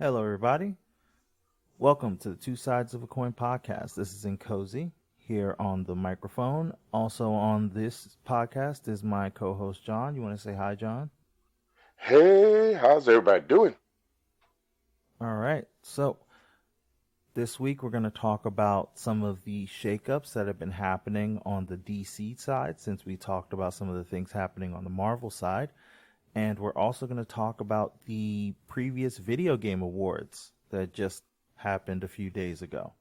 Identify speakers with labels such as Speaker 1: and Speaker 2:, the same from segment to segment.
Speaker 1: Hello, everybody. Welcome to the Two Sides of a Coin podcast. This is Nkosi here on the microphone. Also on this podcast is my co-host John. You want to say hi, John?
Speaker 2: Hey, how's everybody doing?
Speaker 1: All right. So this week we're going to talk about some of the shakeups that have been happening on the DC side, since we talked about some of the things happening on the Marvel side. And we're also going to talk about the previous video game awards that just happened a few days ago.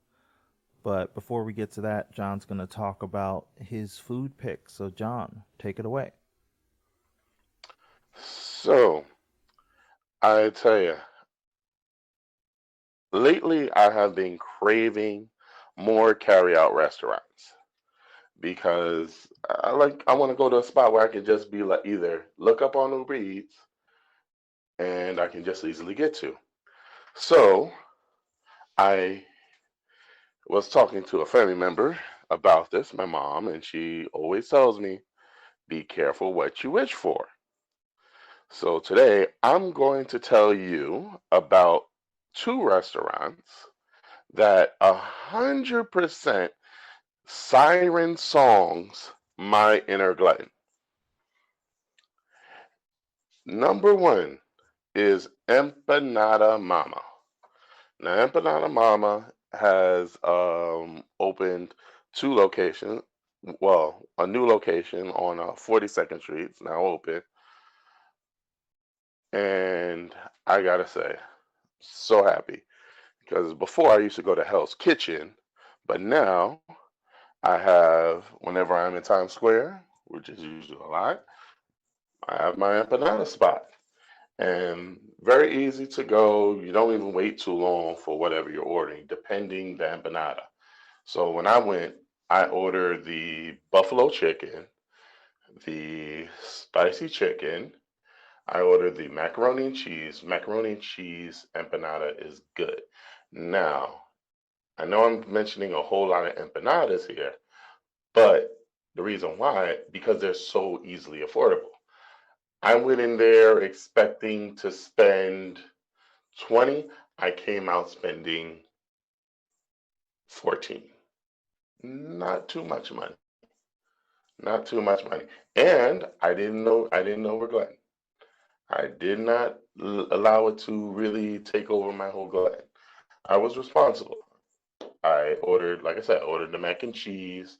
Speaker 1: But before we get to that, John's going to talk about his food pick. So, John, take it away.
Speaker 2: So, I tell you, lately I have been craving more carry-out restaurants because I want to go to a spot where I can just be like either look up on Uber Eats and I can just easily get to. So, I was talking to a family member about this, my mom, and she always tells me, be careful what you wish for. So today I'm going to tell you about two restaurants that 100% siren songs my inner glutton. Number one is Empanada Mama. Now, Empanada Mama has opened two locations. Well, a new location on 42nd Street. It's now open. And I gotta say, so happy. Because before I used to go to Hell's Kitchen, but now I have, whenever I'm in Times Square, which is usually a lot, I have my empanada spot. And very easy to go. You don't even wait too long for whatever you're ordering, depending the empanada. So when I went, I ordered the buffalo chicken, the spicy chicken. I ordered the macaroni and cheese. Macaroni and cheese empanada is good. Now, I know I'm mentioning a whole lot of empanadas here, but the reason why, because they're so easily affordable. I went in there expecting to spend 20. I came out spending 14. Not too much money. Not too much money. And I didn't overglut. I did not allow it to really take over my whole glut. I was responsible. I ordered, like I said, I ordered the mac and cheese,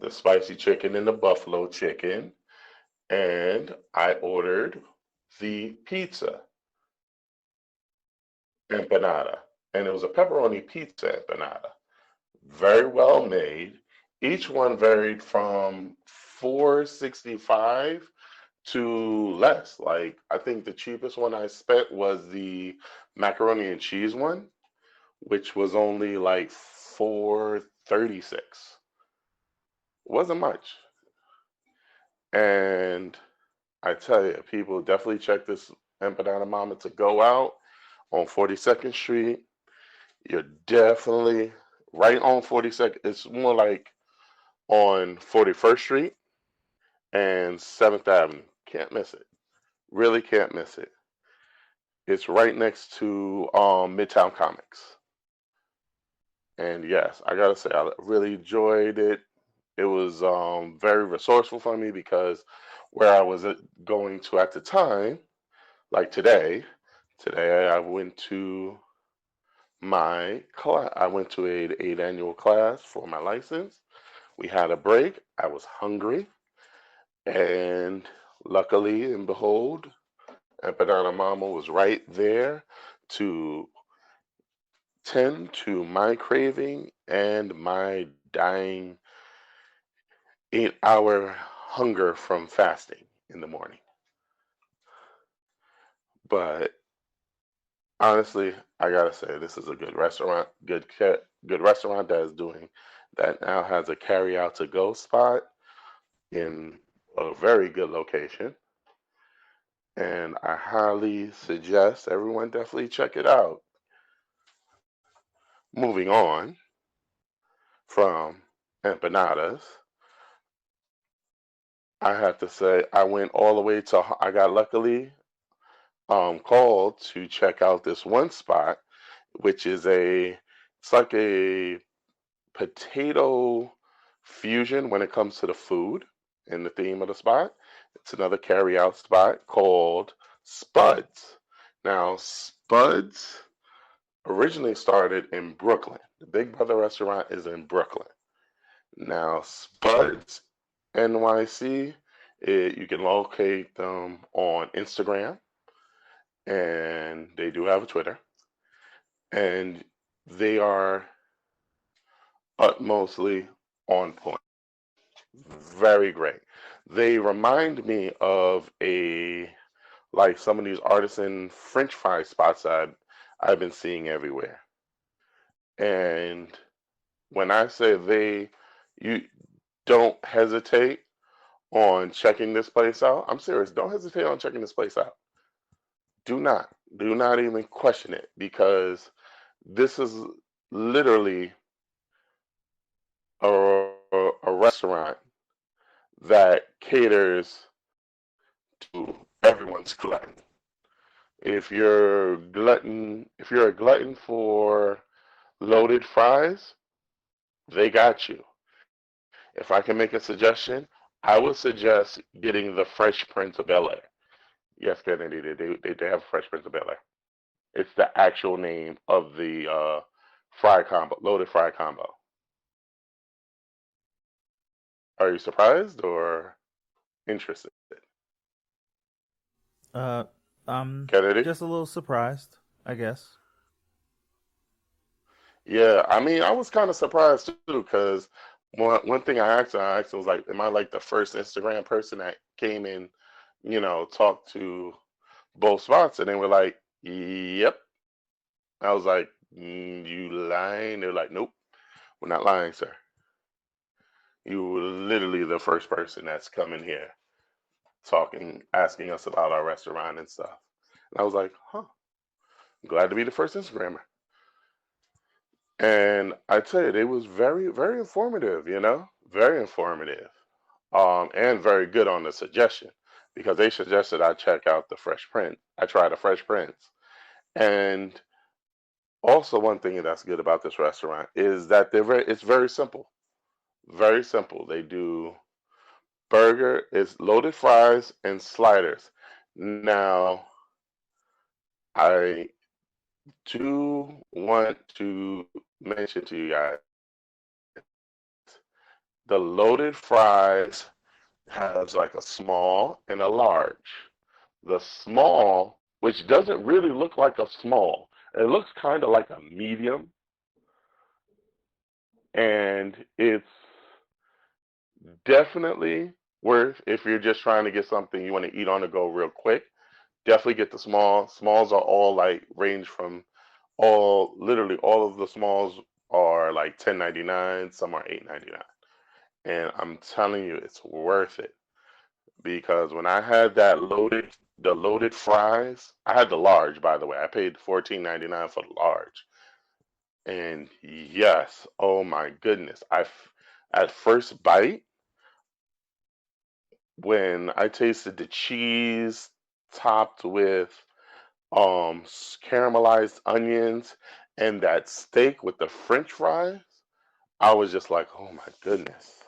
Speaker 2: the spicy chicken and the buffalo chicken, and I ordered the pizza empanada. And it was a pepperoni pizza empanada. Very well made. Each one varied from 465 to less. Like I think the cheapest one I spent was the macaroni and cheese one, which was only like 436. Wasn't much. And I tell you, people definitely check this Empanada Mama to go out on 42nd Street. You're definitely right on 42nd. It's more like on 41st Street and 7th Avenue. Can't miss it. Really can't miss it. It's right next to Midtown Comics. And yes, I gotta say, I really enjoyed it. It was very resourceful for me because where I was going to at the time, like today I went to my class. I went to a eight annual class for my license. We had a break. I was hungry, and luckily and behold, Empanada Mama was right there to tend to my craving and my dying 8 hour hunger from fasting in the morning. But honestly, I gotta say this is a good restaurant, good restaurant that is doing that now has a carry out to go spot in a very good location, and I highly suggest everyone definitely check it out. Moving on from empanadas, I have to say I went all the way to I got luckily called to check out this one spot, which is it's like a potato fusion when it comes to the food and the theme of the spot. It's another carry out spot called Spudz. Now, Spudz originally started in Brooklyn. The Big Brother restaurant is in Brooklyn. Now, Spudz NYC, you can locate them on Instagram, and they do have a Twitter, and they are utmostly on point. Very great. They remind me of like some of these artisan French fry spots I've been seeing everywhere. And when I say you don't hesitate on checking this place out. I'm serious. Don't hesitate on checking this place out. Do not. Do not even question it because this is literally a restaurant that caters to everyone's glutton. If you're a glutton for loaded fries, they got you. If I can make a suggestion, I would suggest getting the Fresh Prince of Bel Air. Yes, Kennedy, they have Fresh Prince of Bel Air. It's the actual name of the fry combo, loaded fry combo. Are you surprised or interested?
Speaker 1: Uh, I'm
Speaker 2: Kennedy?
Speaker 1: just a little surprised, I guess.
Speaker 2: Yeah, I mean, I was kind of surprised too because one thing I asked was like, am I like the first Instagram person that came in, talked to both spots? And they were like, yep. I was like, you lying? They're like, nope, we're not lying, sir. You were literally the first person that's come in here talking, asking us about our restaurant and stuff. And I was like, huh, I'm glad to be the first Instagrammer. And I tell you, it was very, very informative, very informative. And very good on the suggestion because they suggested I check out the Fresh Prince. I tried the Fresh Prince. And also one thing that's good about this restaurant is that it's very simple. Very simple. They do burger, it's loaded fries and sliders. Now, I do want to mention to you guys the loaded fries has like a small and a large. The small, which doesn't really look like a small, it looks kind of like a medium, and it's definitely worth if you're just trying to get something you want to eat on the go real quick. Definitely get the small. Smalls are all like range from literally all of the smalls are like 10.99, some are 8.99. And I'm telling you, it's worth it because when I had the loaded fries, I had the large, by the way. I paid 14.99 for the large. And yes, oh my goodness. At first bite, when I tasted the cheese topped with caramelized onions and that steak with the French fries, I was just like, oh my goodness.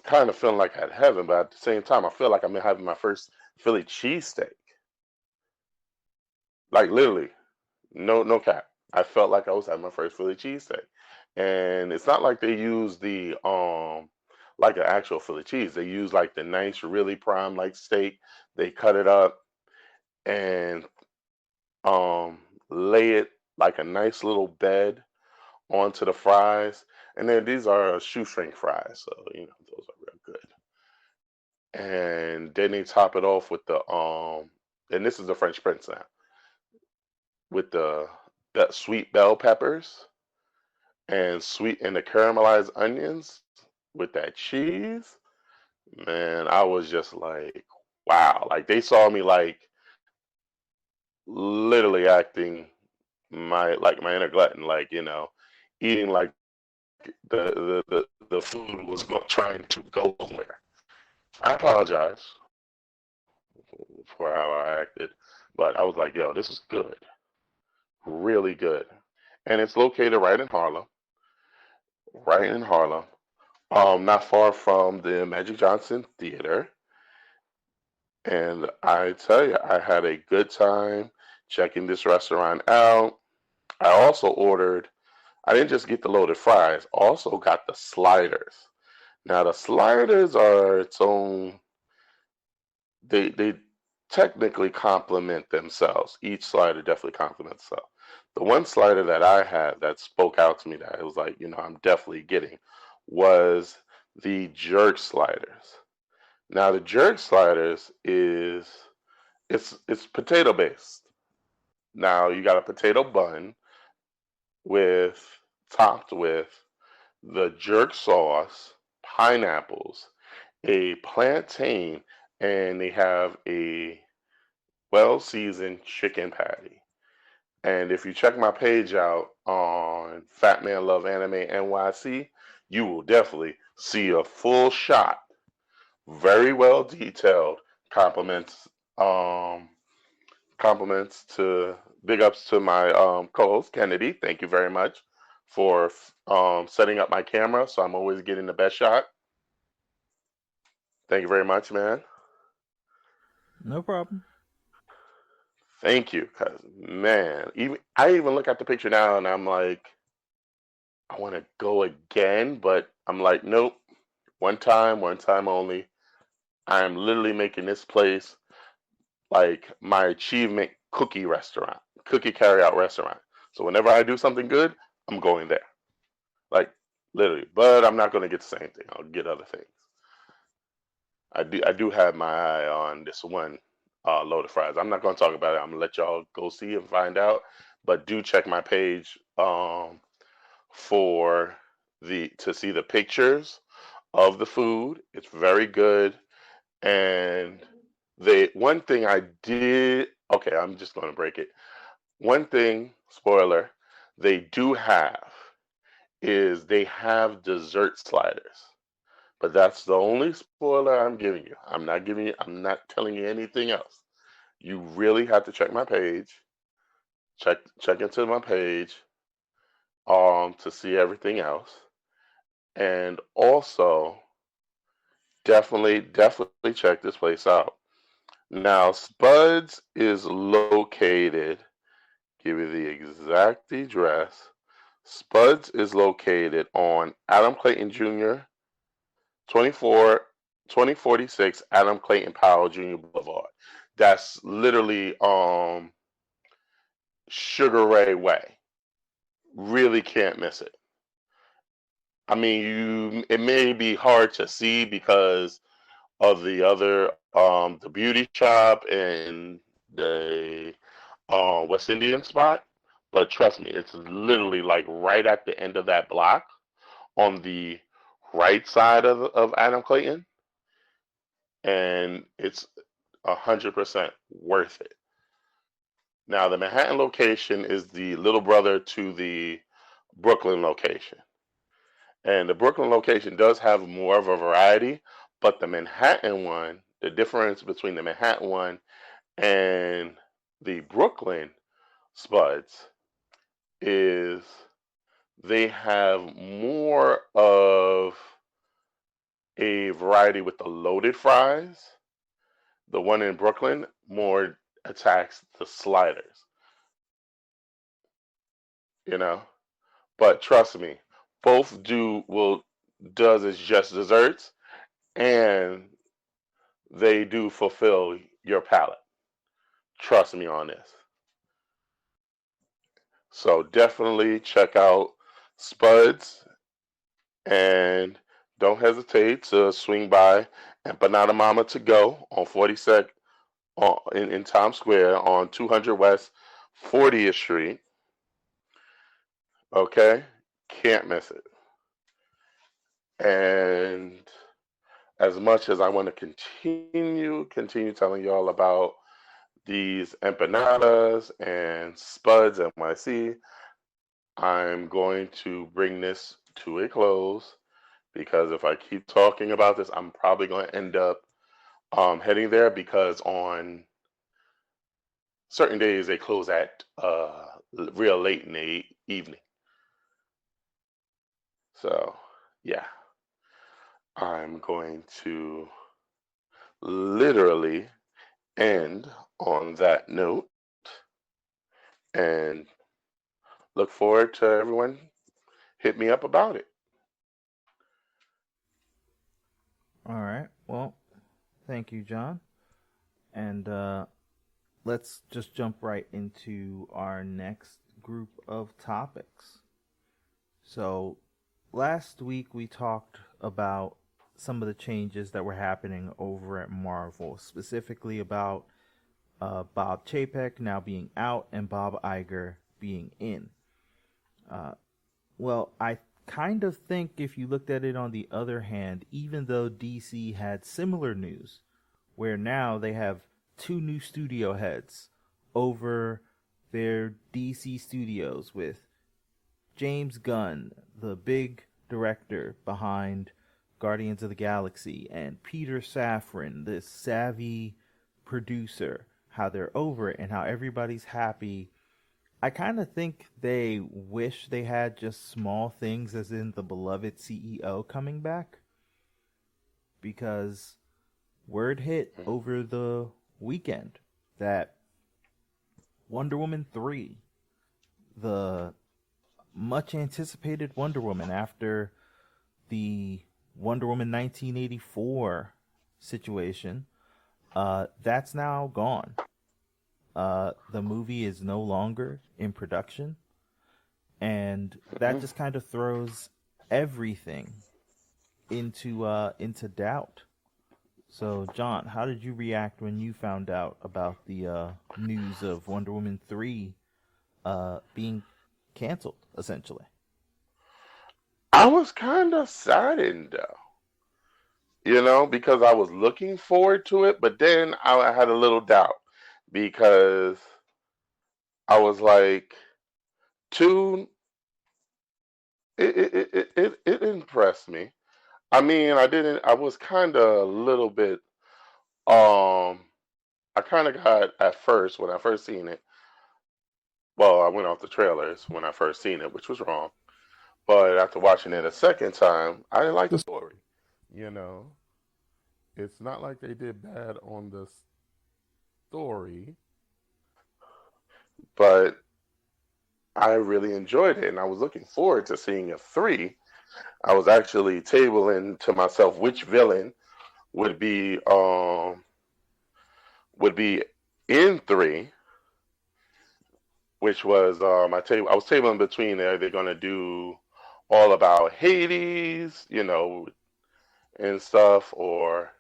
Speaker 2: Kind of feeling like I had heaven, but at the same time, I feel like I'm having my first Philly cheesesteak. Like literally, no cap. I felt like I was having my first Philly cheesesteak. And it's not like they use the like an actual Philly cheese. They use like the nice, really prime like steak. They cut it up and um lay it like a nice little bed onto the fries. And then these are shoestring fries, so those are real good. And then they top it off with and this is the French Prince now, with the sweet bell peppers and the caramelized onions with that cheese. Man, I was just like, wow. Like they saw me like literally acting my inner glutton, like, eating like the food was trying to go somewhere. I apologize for how I acted. But I was like, yo, this is good, really good. And it's located right in Harlem, not far from the Magic Johnson Theater. And I tell you, I had a good time checking this restaurant out. I also ordered, I didn't just get the loaded fries, also got the sliders. Now the sliders are its own, they technically complement themselves. Each slider definitely complements itself. The one slider that I had that spoke out to me that it was like, I'm definitely getting was the jerk sliders. Now the jerk sliders is it's potato based. Now you got a potato bun with topped with the jerk sauce, pineapples, a plantain, and they have a well seasoned chicken patty. And if you check my page out on Fat Man Love Anime NYC, you will definitely see a full shot, very well detailed compliments um compliments to big ups to my co-host Kennedy. Thank you very much for setting up my camera so I'm always getting the best shot. Thank you very much, man.
Speaker 1: No problem.
Speaker 2: Thank you, cause man, even I even look at the picture now and I'm like, I want to go again, but I'm like, nope, one time only. I'm literally making this place like my achievement cookie carry out restaurant. So whenever I do something good, I'm going there. Like literally. But I'm not gonna get the same thing. I'll get other things. I do have my eye on this one load of fries. I'm not gonna talk about it. I'm gonna let y'all go see and find out. But do check my page for the to see the pictures of the food. It's very good. And they one thing I did okay, I'm just gonna break it. One thing, spoiler, they do have is they have dessert sliders. But that's the only spoiler I'm giving you. I'm not telling you anything else. You really have to check my page. Check into my page to see everything else. And also definitely check this place out. Now Spudz is located, give you the exact address. Spudz is located on Adam Clayton Jr. 24 2046 Adam Clayton Powell Jr. Boulevard. That's literally Sugar Ray Way. Really can't miss it. I mean, it may be hard to see because of the other the beauty shop and the West Indian spot, but trust me, it's literally like right at the end of that block on the right side of Adam Clayton, and it's 100% worth it. Now, the Manhattan location is the little brother to the Brooklyn location. And the Brooklyn location does have more of a variety, but the Manhattan one, the difference between the Manhattan one and the Brooklyn Spuds is they have more of a variety with the loaded fries. The one in Brooklyn more attacks the sliders, you know. But trust me, both do will does is just desserts, and they do fulfill your palate. Trust me on this. So definitely check out Spuds and don't hesitate to swing by Empanada Mama to go on 42nd in Times Square on 200 West 40th Street. Okay, can't miss it. And as much as I want to continue telling y'all about these empanadas and Spuds NYC, I'm going to bring this to a close because if I keep talking about this, I'm probably going to end up heading there because on certain days they close at real late in the evening. So yeah, I'm going to literally end on that note and look forward to everyone hit me up about it.
Speaker 1: All right. Well, thank you, John. And let's just jump right into our next group of topics. So, last week we talked about some of the changes that were happening over at Marvel, specifically about Bob Chapek now being out and Bob Iger being in. Uh, well, I kind of think if you looked at it on the other hand, even though DC had similar news, where now they have two new studio heads over their DC studios with James Gunn, the big director behind Guardians of the Galaxy, and Peter Safran, this savvy producer, how they're over it and how everybody's happy. I kind of think they wish they had just small things, as in the beloved CEO coming back, because word hit over the weekend that Wonder Woman 3, the much anticipated Wonder Woman after the Wonder Woman 1984 situation, that's now gone. The movie is no longer in production, and that just kind of throws everything into doubt. So, John, how did you react when you found out about the news of Wonder Woman 3 being canceled, essentially?
Speaker 2: I was kind of saddened though, because I was looking forward to it, but then I had a little doubt because I was like, two, it impressed me. I mean, I was kind of a little bit, um, I kind of got at first, when I first seen it, well, I went off the trailers when I first seen it, which was wrong. But after watching it a second time, I didn't like the story. You know, it's not like they did bad on the story, but I really enjoyed it, and I was looking forward to seeing a three. I was actually tabling to myself which villain would be um would be in three, which was I was tabling between are they gonna do all about Hades, and stuff, or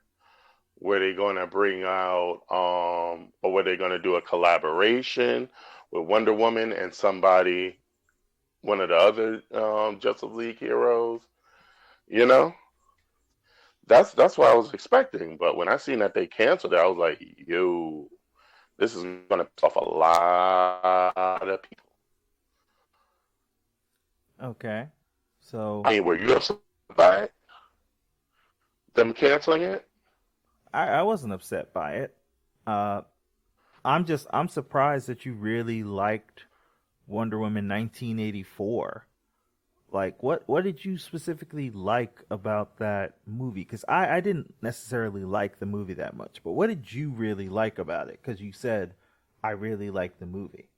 Speaker 2: were they gonna bring out or were they gonna do a collaboration with Wonder Woman and somebody, one of the other Justice League heroes, you know? That's what I was expecting. But when I seen that they canceled it, I was like, yo, this is gonna piss off a lot of people.
Speaker 1: Okay. So
Speaker 2: I mean, were you upset by it? Them canceling it?
Speaker 1: I wasn't upset by it. Uh, I'm surprised that you really liked Wonder Woman 1984. Like, what did you specifically like about that movie? Because I didn't necessarily like the movie that much, but what did you really like about it? Because you said I really like the movie.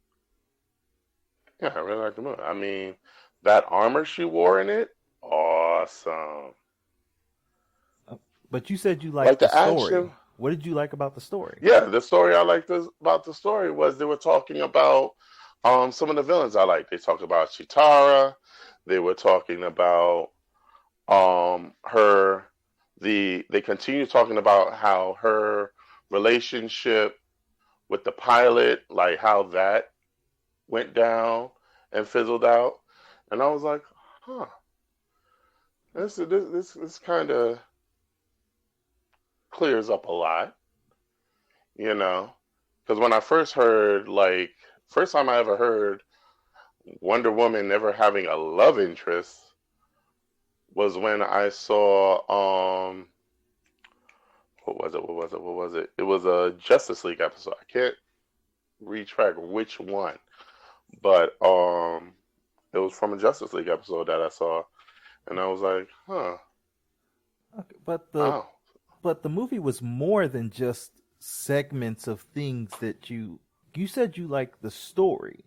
Speaker 2: Yeah, I really like the movie. I mean, that armor she wore in it, awesome.
Speaker 1: Uh, But you said you
Speaker 2: Like
Speaker 1: liked the
Speaker 2: the
Speaker 1: story.
Speaker 2: action.
Speaker 1: What did you like about the story?
Speaker 2: Yeah, the story I liked about the story was they were talking about some of the villains I liked. They talked about Chitara. They were talking about her they continue talking about how her relationship with the pilot, like how that went down and fizzled out. And I was like, huh, this kind of clears up a lot, you know? Because when I first heard, like, first time I ever heard Wonder Woman never having a love interest was when I saw, what was it? It was a Justice League episode. I can't. retract which one, but it was from a Justice League episode that I saw, and I was like, huh,
Speaker 1: Okay, but
Speaker 2: oh,
Speaker 1: the movie was more than just segments of things that you said you like the story.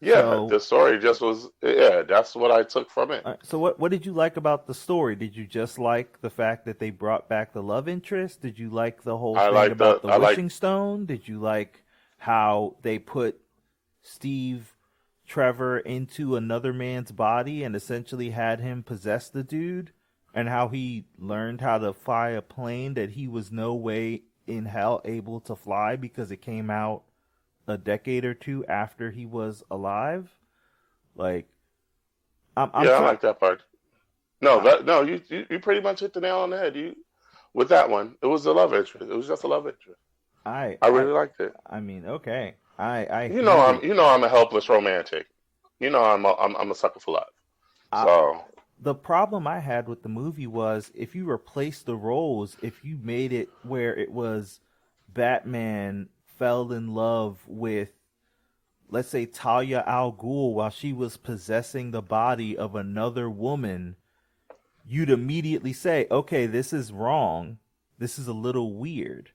Speaker 2: yeah,
Speaker 1: So
Speaker 2: the story just was, yeah, that's what I took from it.
Speaker 1: so what did you like about the story? Did you just like the fact that they brought back the love interest? Did you like the whole thing about the
Speaker 2: I like,
Speaker 1: wishing stone? Did you like how they put Steve Trevor into another man's body and essentially had him possess the dude? And how he learned how to fly a plane that he was no way in hell able to fly because it came out a decade or two after he was alive? Like, I'm
Speaker 2: yeah, I
Speaker 1: trying.
Speaker 2: like that part. No, no, you pretty much hit the nail on the head. You with that one, it was a love interest. It was just a love interest.
Speaker 1: I
Speaker 2: I
Speaker 1: I
Speaker 2: really liked it.
Speaker 1: I mean, okay. I hear you.
Speaker 2: You know I'm a helpless romantic. You know I'm a sucker for love.
Speaker 1: I,
Speaker 2: So
Speaker 1: the problem I had with the movie was if you replace the roles, if you made it where it was Batman fell in love with, let's say, Talia al Ghul while she was possessing the body of another woman, you'd immediately say, okay, this is wrong. This is a little weird.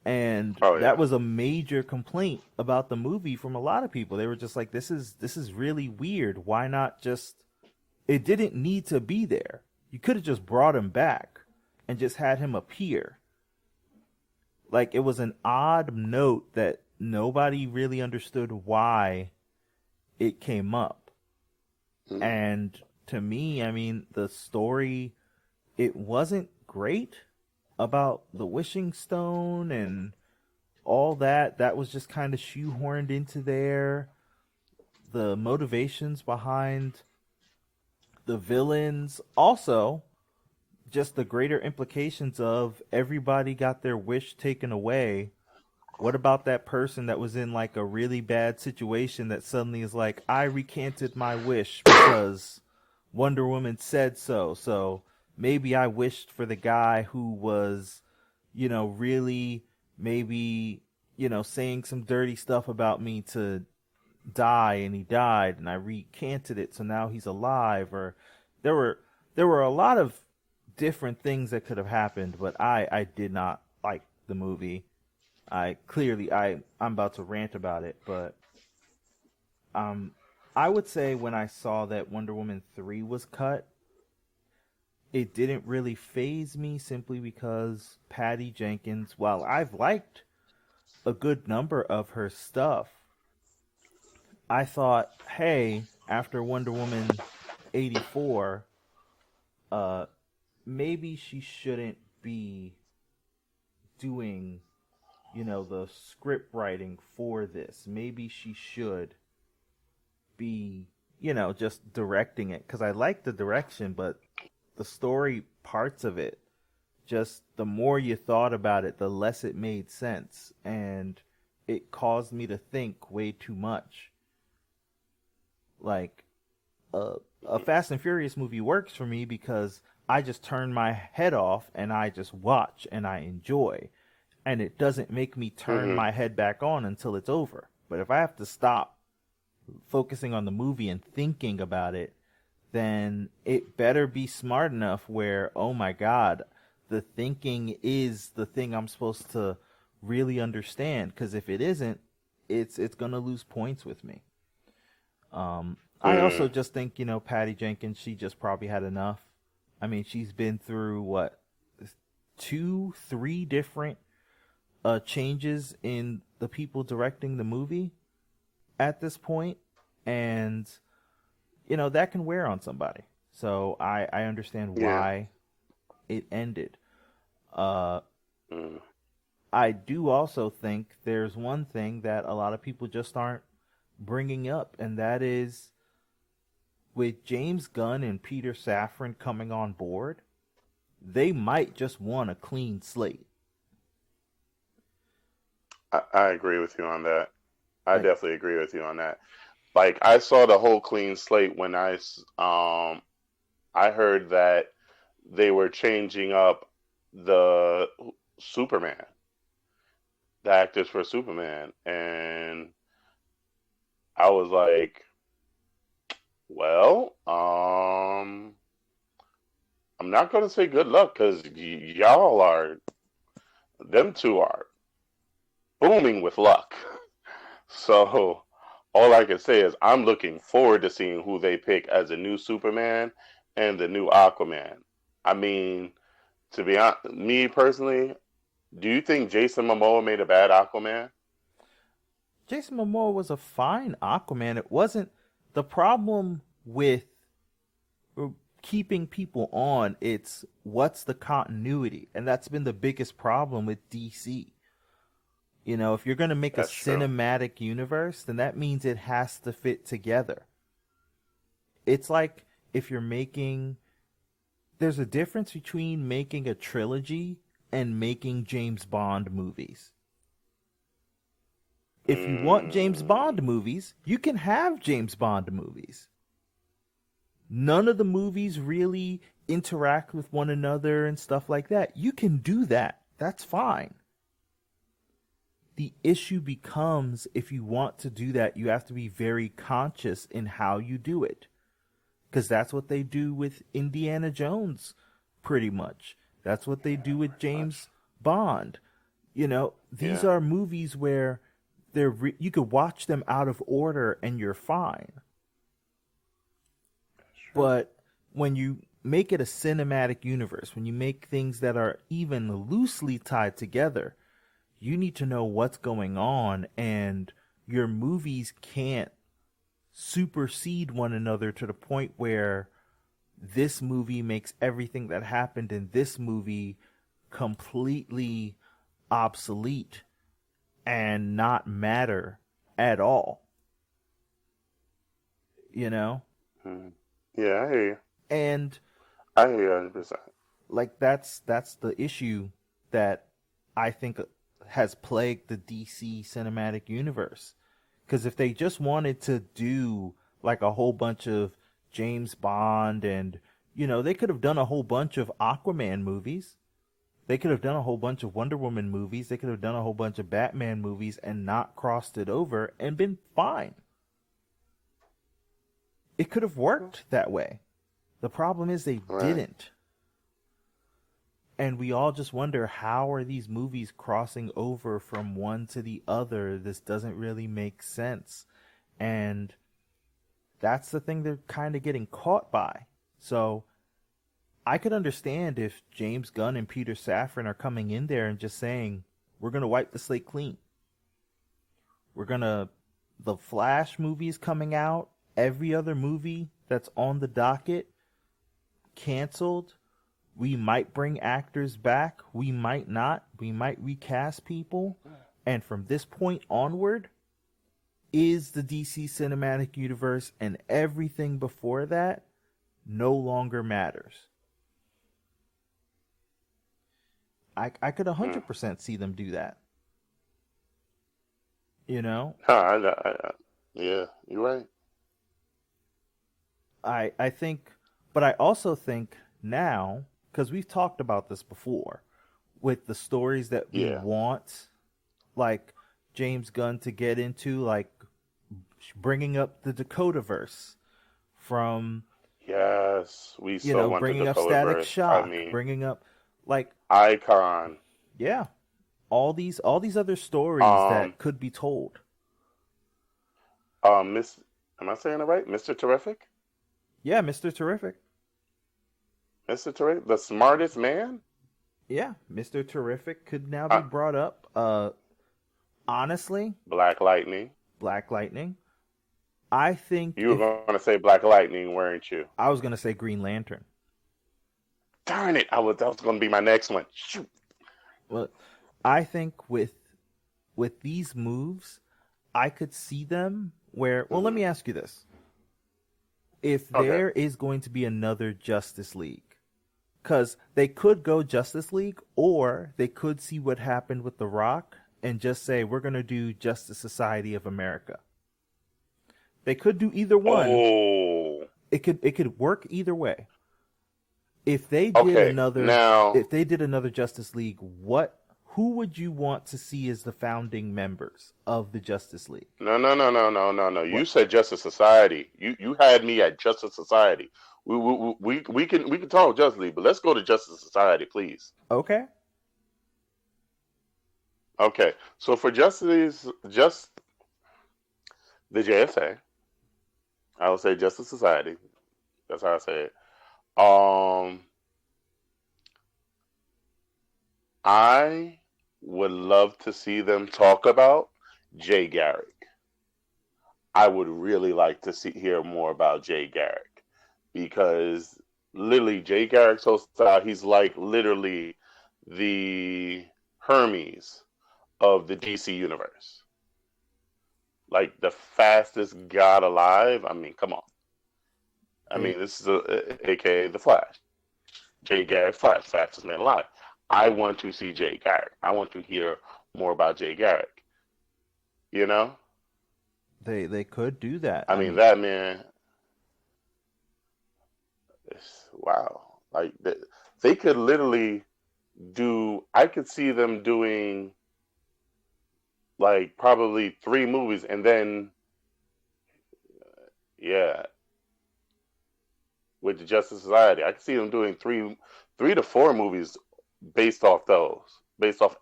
Speaker 1: And
Speaker 2: oh
Speaker 1: that
Speaker 2: yeah.
Speaker 1: was a major complaint about the movie from a lot of people. They were just like, this is really weird. Why not just, it didn't need to be there. You could have just brought him back and just had him appear. Like, it was an odd note that nobody really understood why it came up.
Speaker 2: Mm.
Speaker 1: And to me, I mean, the story, it wasn't great about the wishing stone and all that. That was just kind of shoehorned into there. The motivations behind the villains, also just the greater implications of everybody got their wish taken away. What about that person that was in like a really bad situation that suddenly is like, I recanted my wish because Wonder Woman said so. So maybe I wished for the guy who was, really maybe, saying some dirty stuff about me to die, and he died and I recanted it so now he's alive. Or there were a lot of different things that could have happened, but I did not like the movie. I'm about to rant about it, but um I would say when I saw that Wonder Woman 3 was cut, it didn't really phase me simply because Patty Jenkins, while I've liked a good number of her stuff, I thought, hey, after Wonder Woman 84, uh maybe she shouldn't be doing, the script writing for this. Maybe she should be, just directing it, cuz I like the direction, but the story parts of it, just the more you thought about it, the less it made sense, and it caused me to think way too much. Like, a Fast and Furious movie works for me because I just turn my head off and I just watch and I enjoy. And it doesn't make me turn
Speaker 2: Hmm.
Speaker 1: my head back on until it's over. But if I have to stop focusing on the movie and thinking about it, then it better be smart enough where, oh my God, the thinking is the thing I'm supposed to really understand. Because if it isn't, it's gonna lose points with me. I also
Speaker 2: Mm.
Speaker 1: just think, Patty Jenkins, she just probably had enough. I mean, she's been through what, two, three different changes in the people directing the movie at this point, and that can wear on somebody. So I understand
Speaker 2: Yeah.
Speaker 1: why it ended. Uh,
Speaker 2: Mm.
Speaker 1: I do also think there's one thing that a lot of people just aren't bringing up, and that is with James Gunn and Peter Safran coming on board, they might just want a clean slate.
Speaker 2: I agree with you on that. I
Speaker 1: Like,
Speaker 2: definitely agree with you on that. Like I saw the whole clean slate when I heard that they were changing up the Superman. the actors for Superman, and I was like, well, I'm not gonna say good luck because y'all are, them two are booming with luck. So all I can say is I'm looking forward to seeing who they pick as the new Superman and the new Aquaman. I mean, to be honest, me personally, do you think Jason Momoa made a bad Aquaman?
Speaker 1: Jason Momoa was a fine Aquaman. It wasn't the problem with keeping people on. It's what's the continuity, and that's been the biggest problem with DC. You know, if you're going to make a
Speaker 2: That's true.
Speaker 1: cinematic universe, then that means it has to fit together. It's like if you're making, there's a difference between making a trilogy and making James Bond movies. If you want James Bond movies, you can have James Bond movies. None of the movies really interact with one another and stuff like that. You can do that. That's fine. The issue becomes if you want to do that, you have to be very conscious in how you do it. Because that's what they do with Indiana Jones, pretty much. That's what they do with James Bond. You know, these
Speaker 2: Yeah.
Speaker 1: are movies where you could watch them out of order and you're fine. But when you make it a cinematic universe, when you make things that are even loosely tied together, you need to know what's going on, and your movies can't supersede one another to the point where this movie makes everything that happened in this movie completely obsolete and not matter at all. You know?
Speaker 2: Yeah, I hear you.
Speaker 1: And
Speaker 2: I hear you 100%.
Speaker 1: like that's the issue that I think has plagued the DC cinematic universe. Because if they just wanted to do like a whole bunch of James Bond and, you know, they could have done a whole bunch of Aquaman movies. They could have done a whole bunch of Wonder Woman movies. They could have done a whole bunch of Batman movies and not crossed it over and been fine. It could have worked that way. The problem is they didn't. And we all just wonder, how are these movies crossing over from one to the other? This doesn't really make sense. And that's the thing they're kind of getting caught by. So I could understand if James Gunn and Peter Safran are coming in there and just saying, we're going to wipe the slate clean. The Flash movie is coming out. Every other movie that's on the docket, canceled. We might bring actors back. We might not. We might recast people. And from this point onward is the DC Cinematic Universe, and everything before that no longer matters. I could 100% see them do that. You know?
Speaker 2: Yeah, you're right.
Speaker 1: I think, but I also think now, because we've talked about this before, with the stories that we want, like James Gunn to get into, like bringing up the Dakotaverse from,
Speaker 2: Yes, we so want the
Speaker 1: bringing up Static
Speaker 2: Dakotaverse.
Speaker 1: Shock,
Speaker 2: I mean,
Speaker 1: bringing up like
Speaker 2: Icon.
Speaker 1: yeah, all these other stories that could be told.
Speaker 2: Miss, am I saying it right? Mr. Terrific?
Speaker 1: Yeah, Mr. Terrific.
Speaker 2: Mr. Terrific, the smartest man?
Speaker 1: Yeah, Mr. Terrific could now be brought up. Honestly,
Speaker 2: Black Lightning.
Speaker 1: Black Lightning. I think
Speaker 2: You were going to say Black Lightning, weren't you?
Speaker 1: I was going to say Green Lantern.
Speaker 2: Darn it! That was going to be my next one. Shoot.
Speaker 1: Well, I think with these moves, I could see them where. Well, let me ask you this: if there is going to be another Justice League, because they could go Justice League, or they could see what happened with The Rock and just say we're going to do Justice Society of America. They could do either one.
Speaker 2: Oh.
Speaker 1: It could work either way. If they did another Justice League, who would you want to see as the founding members of the Justice League?
Speaker 2: No. You
Speaker 1: What?
Speaker 2: said Justice Society. You had me at Justice Society. We can talk Justice League, but let's go to Justice Society, please.
Speaker 1: Okay.
Speaker 2: Okay. So for just the JSA, I would say Justice Society. That's how I say it. I would love to see them talk about Jay Garrick. I would really like to hear more about Jay Garrick because literally Jay Garrick's whole style, he's like literally the Hermes of the DC universe. Like the fastest god alive. I mean, come on. I
Speaker 1: They
Speaker 2: mean, this is AKA the Flash. Jay Garrick, Flash, fastest man alive. I want to see Jay Garrick. I want to hear more about Jay Garrick. You know?
Speaker 1: they could do that.
Speaker 2: I mean, that man, wow. Like, they could literally do, I could see them doing, like, probably 3 movies and then, yeah, with the Justice Society. I could see them doing 3 to 4 movies based off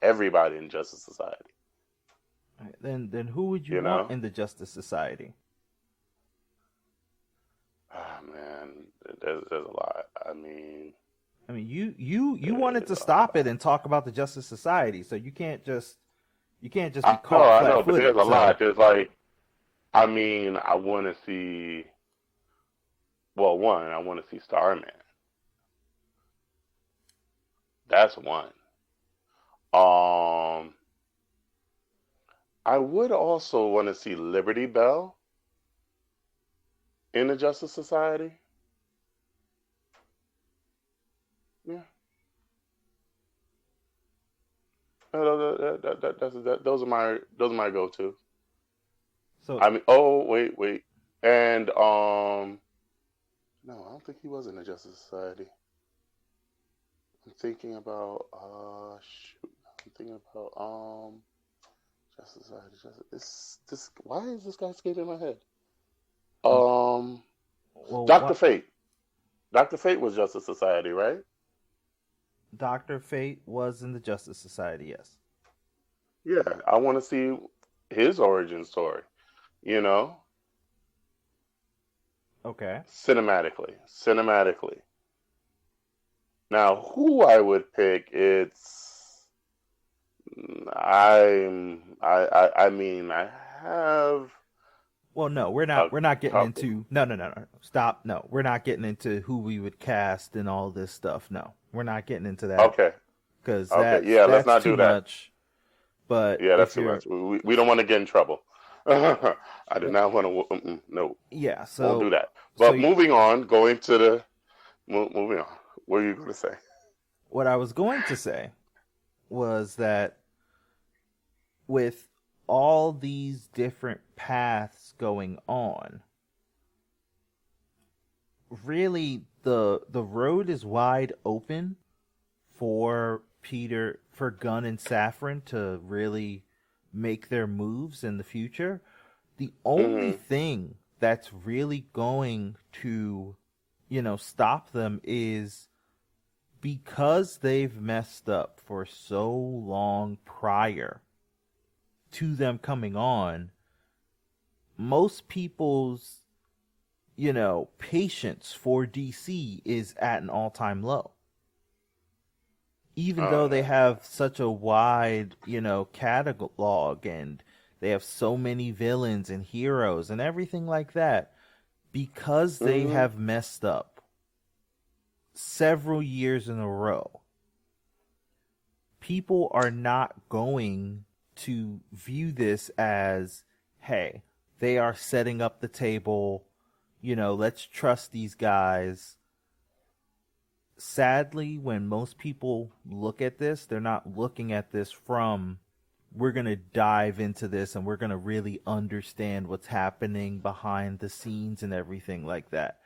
Speaker 2: everybody in Justice Society.
Speaker 1: Right, then who would you
Speaker 2: You
Speaker 1: want
Speaker 2: know?
Speaker 1: in the Justice Society?
Speaker 2: Ah, man, there's a lot. I mean,
Speaker 1: you wanted to stop it and talk about the Justice Society, so you can't just be
Speaker 2: I
Speaker 1: caught
Speaker 2: I know, but
Speaker 1: flat-footed.
Speaker 2: there's a
Speaker 1: So
Speaker 2: lot. There's like, I mean, I want to see. Well, one, I want to see Starman. That's one. Um, I would also want to see Liberty Bell in the Justice Society. Yeah, those are my go-to.
Speaker 1: so
Speaker 2: I mean, oh wait, and no, I don't think he was in the Justice Society. I'm thinking about shoot, I'm thinking about Justice Society. This why is this guy escaping my head?
Speaker 1: uh,
Speaker 2: Um,
Speaker 1: well,
Speaker 2: Doctor
Speaker 1: what
Speaker 2: Fate. Doctor Fate was Justice Society, right?
Speaker 1: Doctor Fate was in the Justice Society? Yes.
Speaker 2: Yeah, I want to see his origin story. You know,
Speaker 1: Okay.
Speaker 2: cinematically. Now, who I would pick? I mean, I have
Speaker 1: Well, no, we're
Speaker 2: a
Speaker 1: not. We're not getting
Speaker 2: couple.
Speaker 1: into. No, no, no, no. Stop. No, we're not getting into who we would cast and all this stuff. No, we're not getting into that
Speaker 2: Okay,
Speaker 1: because
Speaker 2: okay, yeah, let's
Speaker 1: that's
Speaker 2: not
Speaker 1: too
Speaker 2: do that.
Speaker 1: much. But
Speaker 2: Yeah, that's
Speaker 1: if
Speaker 2: too
Speaker 1: you're,
Speaker 2: much. We don't want to get in trouble. I do not want to. No,
Speaker 1: yeah.
Speaker 2: won't do
Speaker 1: So,
Speaker 2: that.
Speaker 1: so
Speaker 2: But moving on, going to the moving on. What are you going to say?
Speaker 1: what I was going to say was that with all these different paths going on, really the road is wide open for for Gunn and Safran to really make their moves in the future. The only
Speaker 2: Hmm.
Speaker 1: thing that's really going to, stop them is because they've messed up for so long prior to them coming on. Most people's, patience for DC is at an all-time low. Even
Speaker 2: Oh
Speaker 1: though they
Speaker 2: yeah.
Speaker 1: have such a wide, catalog and they have so many villains and heroes and everything like that, because they
Speaker 2: Hmm.
Speaker 1: have messed up several years in a row, people are not going to view this as, hey, they are setting up the table, let's trust these guys. Sadly, when most people look at this, they're not looking at this from, we're going to dive into this and we're going to really understand what's happening behind the scenes and everything like that.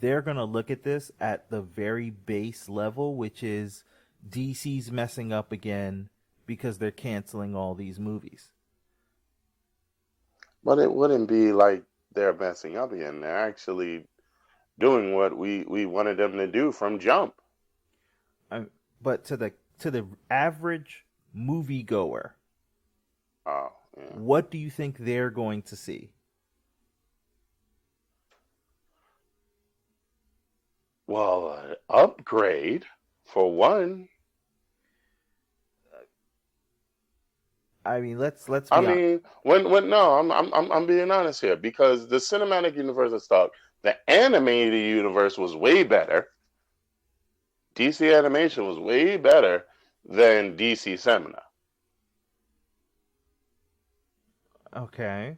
Speaker 1: They're going to look at this at the very base level, which is DC's messing up again because they're canceling all these movies.
Speaker 2: But it wouldn't be like they're messing up again. They're actually doing what we wanted them to do from jump.
Speaker 1: I, but to the average moviegoer,
Speaker 2: Oh, yeah.
Speaker 1: what do you think they're going to see?
Speaker 2: Well, upgrade for one.
Speaker 1: I mean, let's
Speaker 2: I
Speaker 1: be honest.
Speaker 2: mean, when no, I'm being honest here because the cinematic universe is stuck. The animated universe was way better. DC animation was way better than DC Cinema.
Speaker 1: Okay.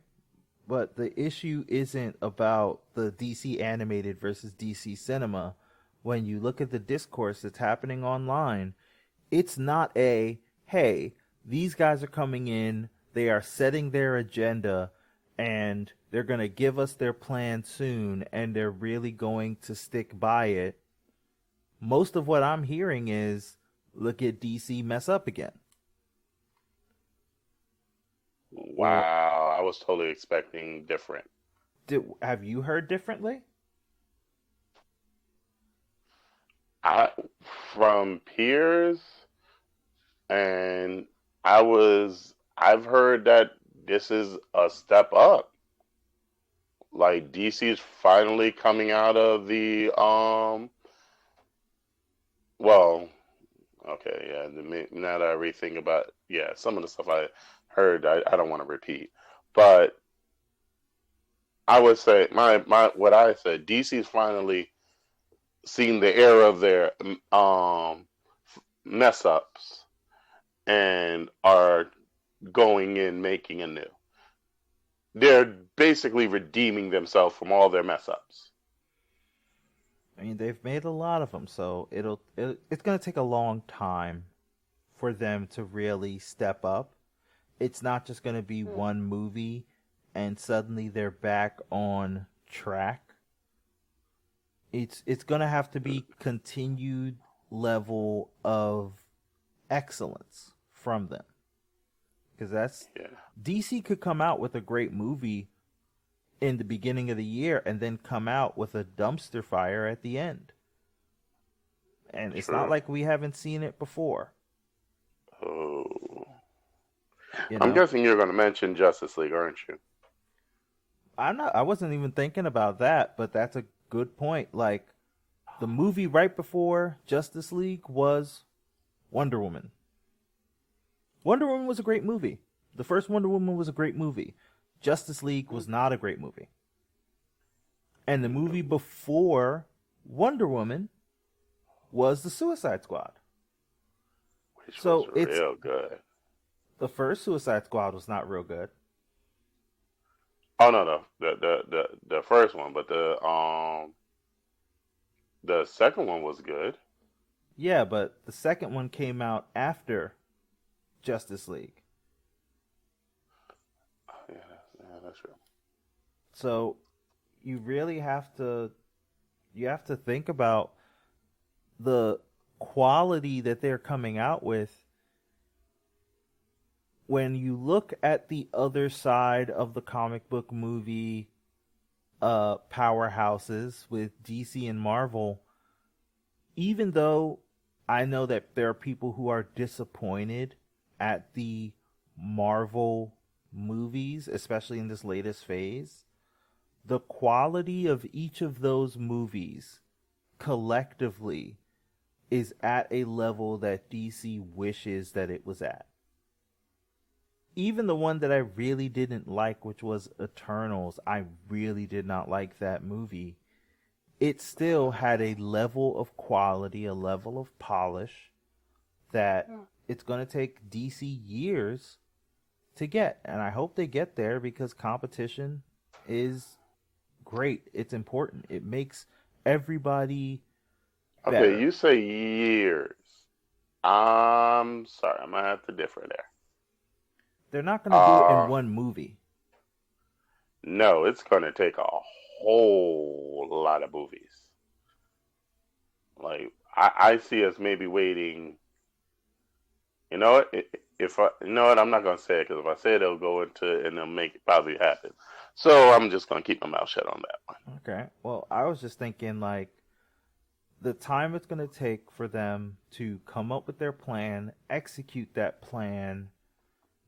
Speaker 1: But the issue isn't about the DC animated versus DC cinema. When you look at the discourse that's happening online, it's not a, hey, these guys are coming in, they are setting their agenda, and they're going to give us their plan soon, and they're really going to stick by it. Most of what I'm hearing is, look at DC mess up again. Or
Speaker 2: Wow, I was totally expecting different.
Speaker 1: have you heard differently?
Speaker 2: I from peers and I've heard that this is a step up. Like DC is finally coming out of the well, okay, yeah, now that I rethink about yeah, some of the stuff I heard I don't want to repeat. But I would say my what I said, DC's finally seen the era of their mess ups and are going in making a new. They're basically redeeming themselves from all their mess ups.
Speaker 1: I mean, they've made a lot of them, so it's going to take a long time for them to really step up. It's not just going to be one movie and suddenly they're back on track. It's going to have to be continued level of excellence from them. Cuz that's
Speaker 2: Yeah,
Speaker 1: DC could come out with a great movie in the beginning of the year and then come out with a dumpster fire at the end. And it's not
Speaker 2: true.
Speaker 1: like we haven't seen it before,
Speaker 2: Oh,
Speaker 1: you
Speaker 2: I'm
Speaker 1: know.
Speaker 2: guessing you're going to mention Justice League, aren't you?
Speaker 1: I wasn't even thinking about that, but that's a good point. Like the movie right before Justice League was Wonder Woman. Wonder Woman was a great movie. The first Wonder Woman was a great movie. Justice League was not a great movie. And the movie before Wonder Woman was The Suicide Squad.
Speaker 2: Which was
Speaker 1: So it's
Speaker 2: real good.
Speaker 1: the first Suicide Squad was not real good.
Speaker 2: Oh no, no, the first one, but the second one was good.
Speaker 1: Yeah, but the second one came out after Justice League.
Speaker 2: Yeah, yeah, that's true.
Speaker 1: So you really have to think about the quality that they're coming out with. When you look at the other side of the comic book movie powerhouses with DC and Marvel, even though I know that there are people who are disappointed at the Marvel movies, especially in this latest phase, the quality of each of those movies collectively is at a level that DC wishes that it was at. Even the one that I really didn't like, which was Eternals, I really did not like that movie. It still had a level of quality, a level of polish that it's going to take DC years to get. And I hope they get there because competition is great. It's important. It makes everybody
Speaker 2: Okay,
Speaker 1: better.
Speaker 2: you say years. I'm sorry, I'm gonna have to differ there.
Speaker 1: They're not going to do it in
Speaker 2: Uh,
Speaker 1: one movie.
Speaker 2: no, it's gonna take a whole lot of movies. Like I see us maybe waiting. You know what? if I, you know what, I'm not gonna say it because if I say it, it'll go into it and it'll make it probably happen. So I'm just gonna keep my mouth shut on that one.
Speaker 1: Okay. Well, I was just thinking like the time it's going to take for them to come up with their plan, execute that plan,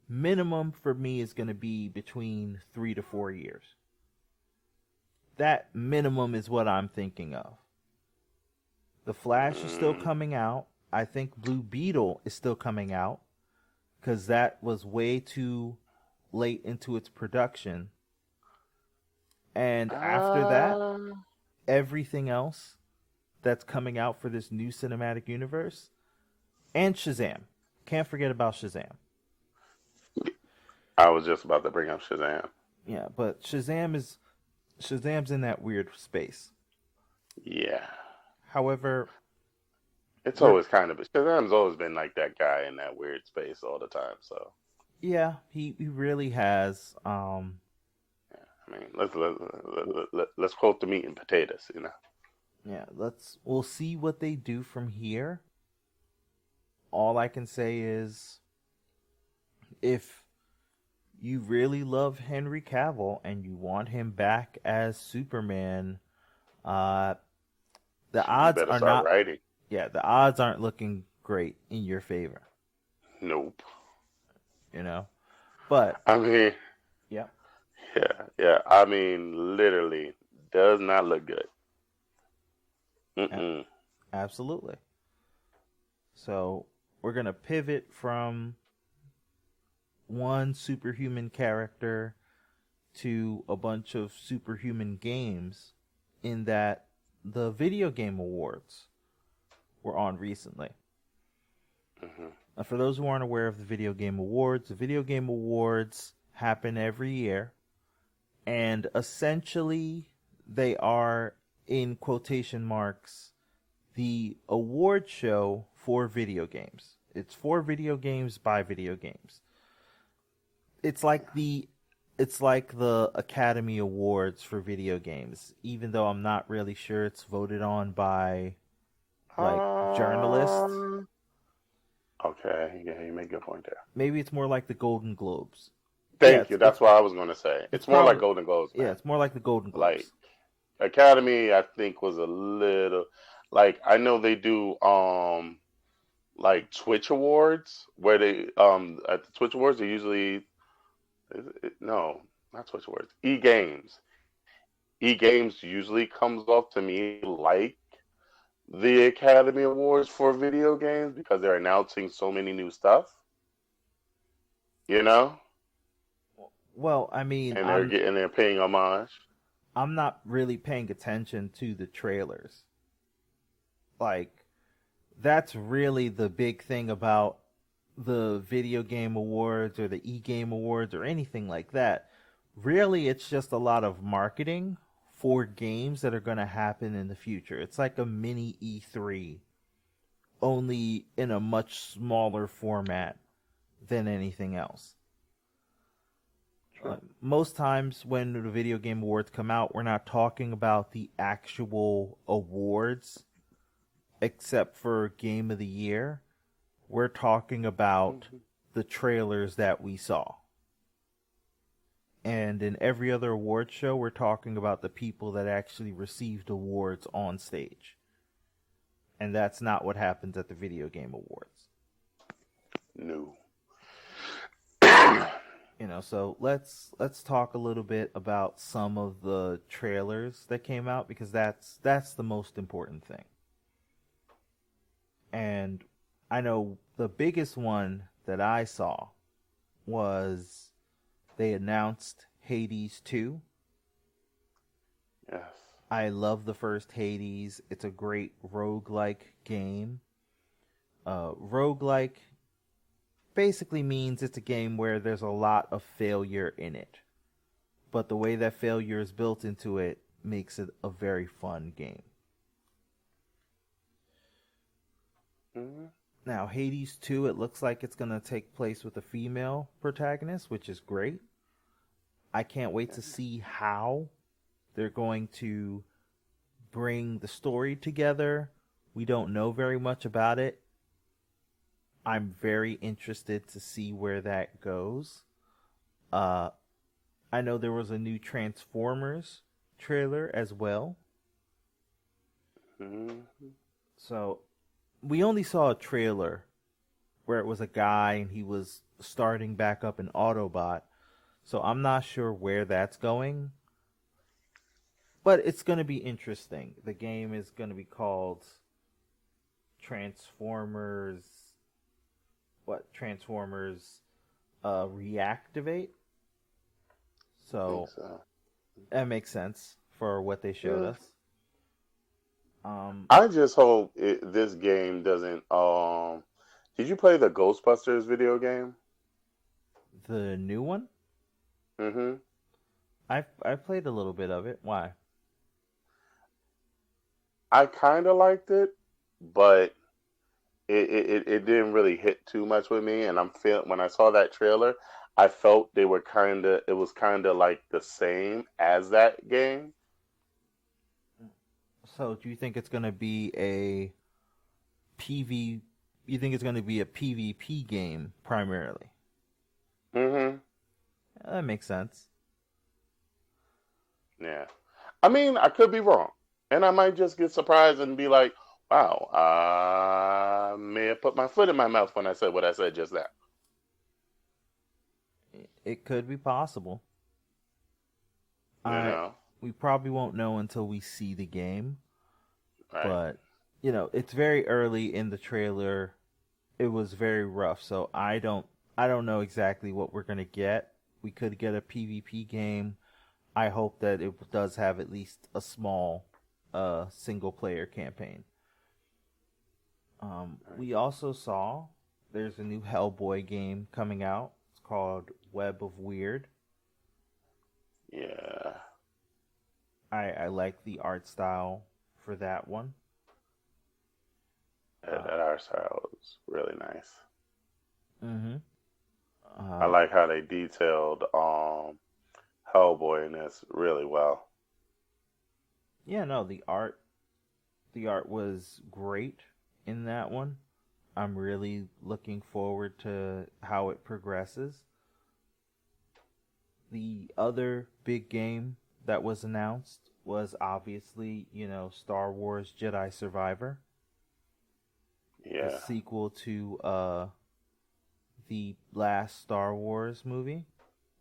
Speaker 1: minimum for me is going to be between 3 to 4 years. That minimum is what I'm thinking of. The Flash is still
Speaker 2: Mm,
Speaker 1: coming out. I think Blue Beetle is still coming out because that was way too late into its production. And after that,
Speaker 2: uh,
Speaker 1: everything else that's coming out for this new cinematic universe and Shazam. Can't forget about Shazam.
Speaker 2: I was just about to bring up Shazam.
Speaker 1: Yeah, but Shazam's in that weird space.
Speaker 2: Yeah,
Speaker 1: However,
Speaker 2: it's
Speaker 1: we're
Speaker 2: always kind of Shazam's always been like that guy in that weird space all the time. So
Speaker 1: yeah, he really has
Speaker 2: I mean, let's quote the meat and potatoes. You know.
Speaker 1: yeah, we'll see what they do from here. All I can say is if you really love Henry Cavill and you want him back as Superman, uh the
Speaker 2: You
Speaker 1: odds
Speaker 2: better
Speaker 1: are
Speaker 2: start
Speaker 1: not
Speaker 2: writing.
Speaker 1: yeah, the odds aren't looking great in your favor,
Speaker 2: Nope.
Speaker 1: you know. But
Speaker 2: I mean,
Speaker 1: yeah,
Speaker 2: yeah. I mean, literally, does not look good.
Speaker 1: a-
Speaker 2: Mm-mm.
Speaker 1: absolutely. So we're gonna pivot from one superhuman character to a bunch of superhuman games in that the video game awards were on recently.
Speaker 2: Hmm.
Speaker 1: Now, for those who aren't aware of the Video Game Awards happen every year, and essentially they are, in quotation marks, the award show for video games. It's for video games by video games. It's like the Academy Awards for video games, even though I'm not really sure it's voted on by like journalists.
Speaker 2: Um. Okay. Yeah, you make a good point there.
Speaker 1: Maybe it's more like the Golden Globes. Yeah,
Speaker 2: Thank you. That's what I was going to say.
Speaker 1: it's
Speaker 2: It's more like
Speaker 1: probably
Speaker 2: Golden Globes,
Speaker 1: yeah,
Speaker 2: man.
Speaker 1: it's more like the Golden
Speaker 2: Like
Speaker 1: Globes.
Speaker 2: Academy, I think was a little like I know they do like Twitch Awards where they at the Twitch Awards they usually no, not Twitch Awards, E Games. E Games usually comes off to me like the Academy Awards for video games because they're announcing so many new stuff, you know,
Speaker 1: Well, I mean,
Speaker 2: and they're paying homage.
Speaker 1: I'm not really paying attention to the trailers. Like that's really the big thing about the video game awards or the e-game awards or anything like that. Really, it's just a lot of marketing for games that are going to happen in the future. It's like a mini E3, only in a much smaller format than anything else.
Speaker 2: True.
Speaker 1: Most times when the video game awards come out, we're not talking about the actual awards, except for Game of the Year. We're talking about
Speaker 2: Mhm.
Speaker 1: the trailers that we saw. And in every other award show, we're talking about the people that actually received awards on stage. And that's not what happens at the video game awards.
Speaker 2: No.
Speaker 1: So let's talk a little bit about some of the trailers that came out because that's the most important thing. And I know the biggest one that I saw was they announced Hades 2.
Speaker 2: Yes.
Speaker 1: I love the first Hades. It's a great roguelike game. Roguelike basically means it's a game where there's a lot of failure in it. But the way that failure is built into it makes it a very fun game.
Speaker 2: Hmm.
Speaker 1: Now, Hades 2, it looks like it's going to take place with a female protagonist, which is great. I can't wait to see how they're going to bring the story together. We don't know very much about it. I'm very interested to see where that goes. Uh, I know there was a new Transformers trailer as well.
Speaker 2: Hmm.
Speaker 1: So we only saw a trailer where it was a guy and he was starting back up an Autobot. So I'm not sure where that's going, but it's going to be interesting. The game is going to be called Transformers. What? Transformers Reactivate.
Speaker 2: I think
Speaker 1: So
Speaker 2: so.
Speaker 1: that makes sense for what they showed
Speaker 2: Yeah.
Speaker 1: us. Um,
Speaker 2: I just hope this game doesn't. Did you play the Ghostbusters video game?
Speaker 1: the new one,
Speaker 2: Hmm.
Speaker 1: I played a little bit of it. Why?
Speaker 2: I kind of liked it, but it didn't really hit too much with me. And I'm feel when I saw that trailer, I felt they were kind of. It was kind of like the same as that game.
Speaker 1: So do you think it's going to be a PV? You think it's going to be a PvP game primarily?
Speaker 2: Hmm.
Speaker 1: That makes sense.
Speaker 2: Yeah. I mean, I could be wrong, and I might just get surprised and be like, "Wow, I may have put my foot in my mouth when I said what I said just now."
Speaker 1: It could be possible.
Speaker 2: You
Speaker 1: I
Speaker 2: know,
Speaker 1: We probably won't know until we see the game,
Speaker 2: right?
Speaker 1: but it's very early in the trailer. It was very rough, so I don't know exactly what we're going to get. We could get a PvP game. I hope that it does have at least a small single player campaign.
Speaker 2: Right.
Speaker 1: We also saw there's a new Hellboy game coming out. It's called Web of Weird.
Speaker 2: Yeah,
Speaker 1: I like the art style for that one. Uh,
Speaker 2: that art style was really nice.
Speaker 1: mm-hmm.
Speaker 2: I
Speaker 1: uh,
Speaker 2: like how they detailed Hellboy in this really well.
Speaker 1: yeah, no, the art was great in that one. I'm really looking forward to how it progresses. The other big game that was announced was obviously, Star Wars Jedi Survivor, the
Speaker 2: Yeah.
Speaker 1: sequel to the last Star Wars movie,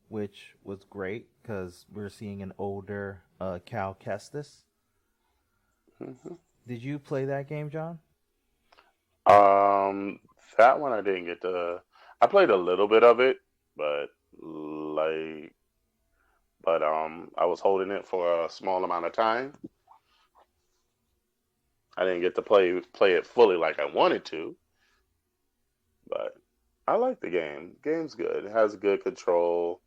Speaker 1: which was great because we're seeing an older Cal Kestis.
Speaker 2: Hmm.
Speaker 1: Did you play that game, John?
Speaker 2: Um, that one I didn't get to. I played a little bit of it, but like, I was holding it for a small amount of time. I didn't get to play it fully like I wanted to, but I like the game. Game's good. It has good control.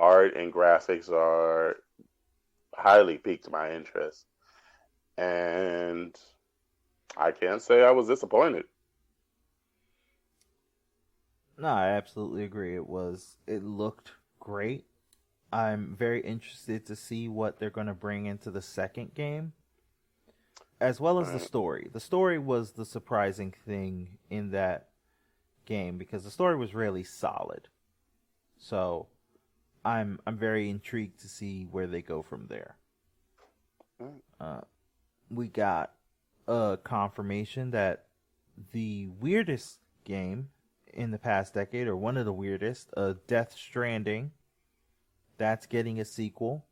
Speaker 2: Art and graphics are highly piqued my interest, and I can't say I was disappointed.
Speaker 1: No, I absolutely agree. It looked great. I'm very interested to see what they're going to bring into the second game, as well as the
Speaker 2: Right.
Speaker 1: story. The story was the surprising thing in that game because the story was really solid. So I'm very intrigued to see where they go from there.
Speaker 2: Right.
Speaker 1: Uh, we got a confirmation that the weirdest game in the past decade, or one of the weirdest, Death Stranding, that's getting a sequel.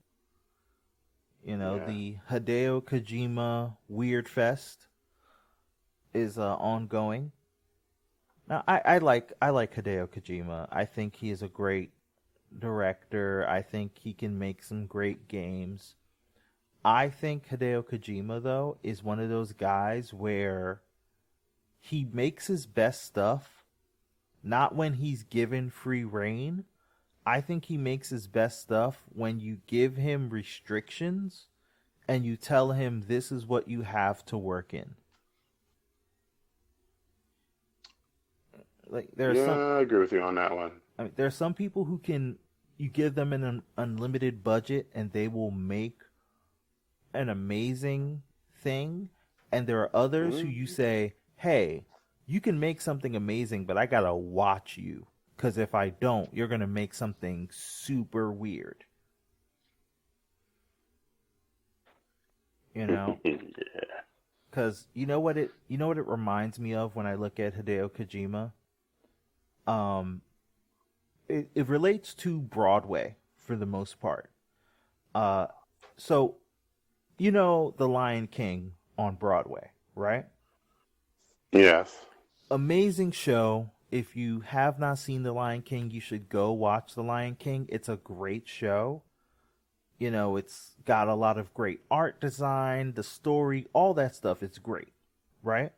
Speaker 2: Yeah.
Speaker 1: The Hideo Kojima Weird Fest is ongoing. Now, I like Hideo Kojima. I think he is a great director. I think he can make some great games. I think Hideo Kojima though is one of those guys where he makes his best stuff not when he's given free reign. I think he makes his best stuff when you give him restrictions and you tell him this is what you have to work in. Like there are
Speaker 2: Yeah,
Speaker 1: some
Speaker 2: I agree with you on that one.
Speaker 1: I mean there are some people who can you give them an unlimited budget and they will make an amazing thing, and there are others who you
Speaker 2: Hmm.
Speaker 1: say, "Hey, you can make something amazing, but I gotta watch you. Because if I don't, you're gonna make something super weird. You know?
Speaker 2: Yeah.
Speaker 1: Because you know what it reminds me of when I look at Hideo Kojima? Um, it relates to Broadway for the most part. Uh, so you know The Lion King on Broadway, right?
Speaker 2: Yes.
Speaker 1: Amazing show. If you have not seen The Lion King, you should go watch The Lion King. It's a great show. You know, it's got a lot of great art design, the story, all that stuff. It's great, right?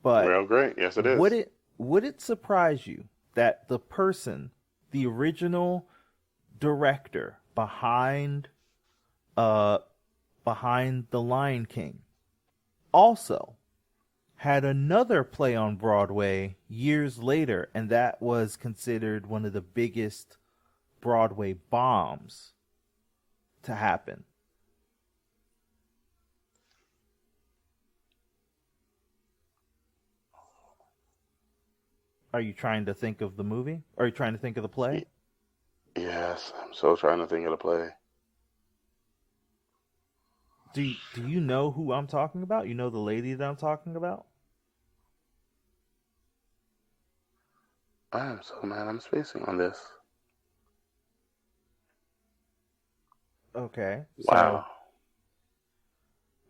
Speaker 1: But
Speaker 2: Real great. Yes, it
Speaker 1: would
Speaker 2: is.
Speaker 1: it surprise you that the person, the original director uh behind The Lion King also had another play on Broadway years later, and that was considered one of the biggest Broadway bombs to happen? Are you trying to think of the movie? Are you trying to think of the play?
Speaker 2: Y- Yes, I'm so trying to think of the play.
Speaker 1: Do you know who I'm talking about? You know the lady that I'm talking about?
Speaker 2: I am so mad I'm spacing on this.
Speaker 1: Okay. So,
Speaker 2: Wow.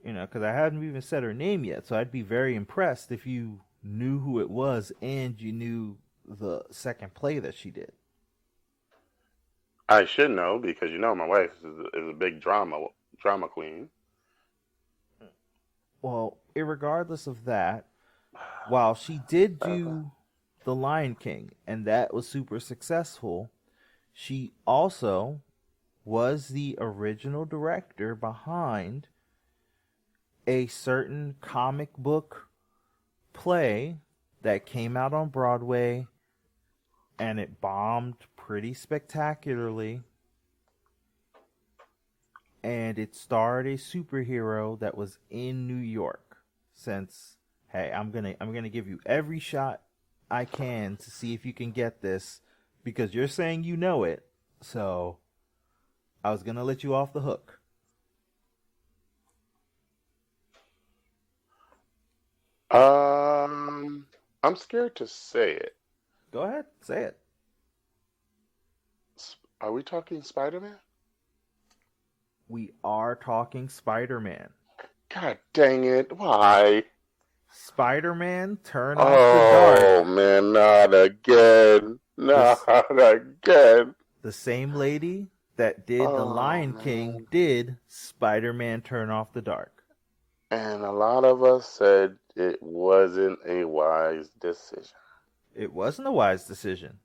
Speaker 1: because I haven't even said her name yet, so I'd be very impressed if you knew who it was and you knew the second play that she did.
Speaker 2: I should know because my wife is a big drama queen.
Speaker 1: Well, irregardless of that, while she did
Speaker 2: Uh,
Speaker 1: do The Lion King and that was super successful, she also was the original director behind a certain comic book play that came out on Broadway and it bombed pretty spectacularly, and it starred a superhero that was in New York. Since, hey, I'm going to give you every shot I can to see if you can get this because you're saying you know it. So, I was going to let you off the hook.
Speaker 2: um, I'm scared to say it.
Speaker 1: Go ahead, say it.
Speaker 2: Are we talking Spider-Man?
Speaker 1: We are talking Spider-Man.
Speaker 2: God dang it! Why?
Speaker 1: Spider-Man Turn Off the
Speaker 2: Oh
Speaker 1: Dark.
Speaker 2: man, not again!
Speaker 1: This
Speaker 2: Not again!
Speaker 1: the same lady that did The
Speaker 2: Oh
Speaker 1: Lion King
Speaker 2: man.
Speaker 1: did Spider-Man Turn Off the Dark.
Speaker 2: And a lot of us said it wasn't a wise decision.
Speaker 1: It wasn't a wise decision.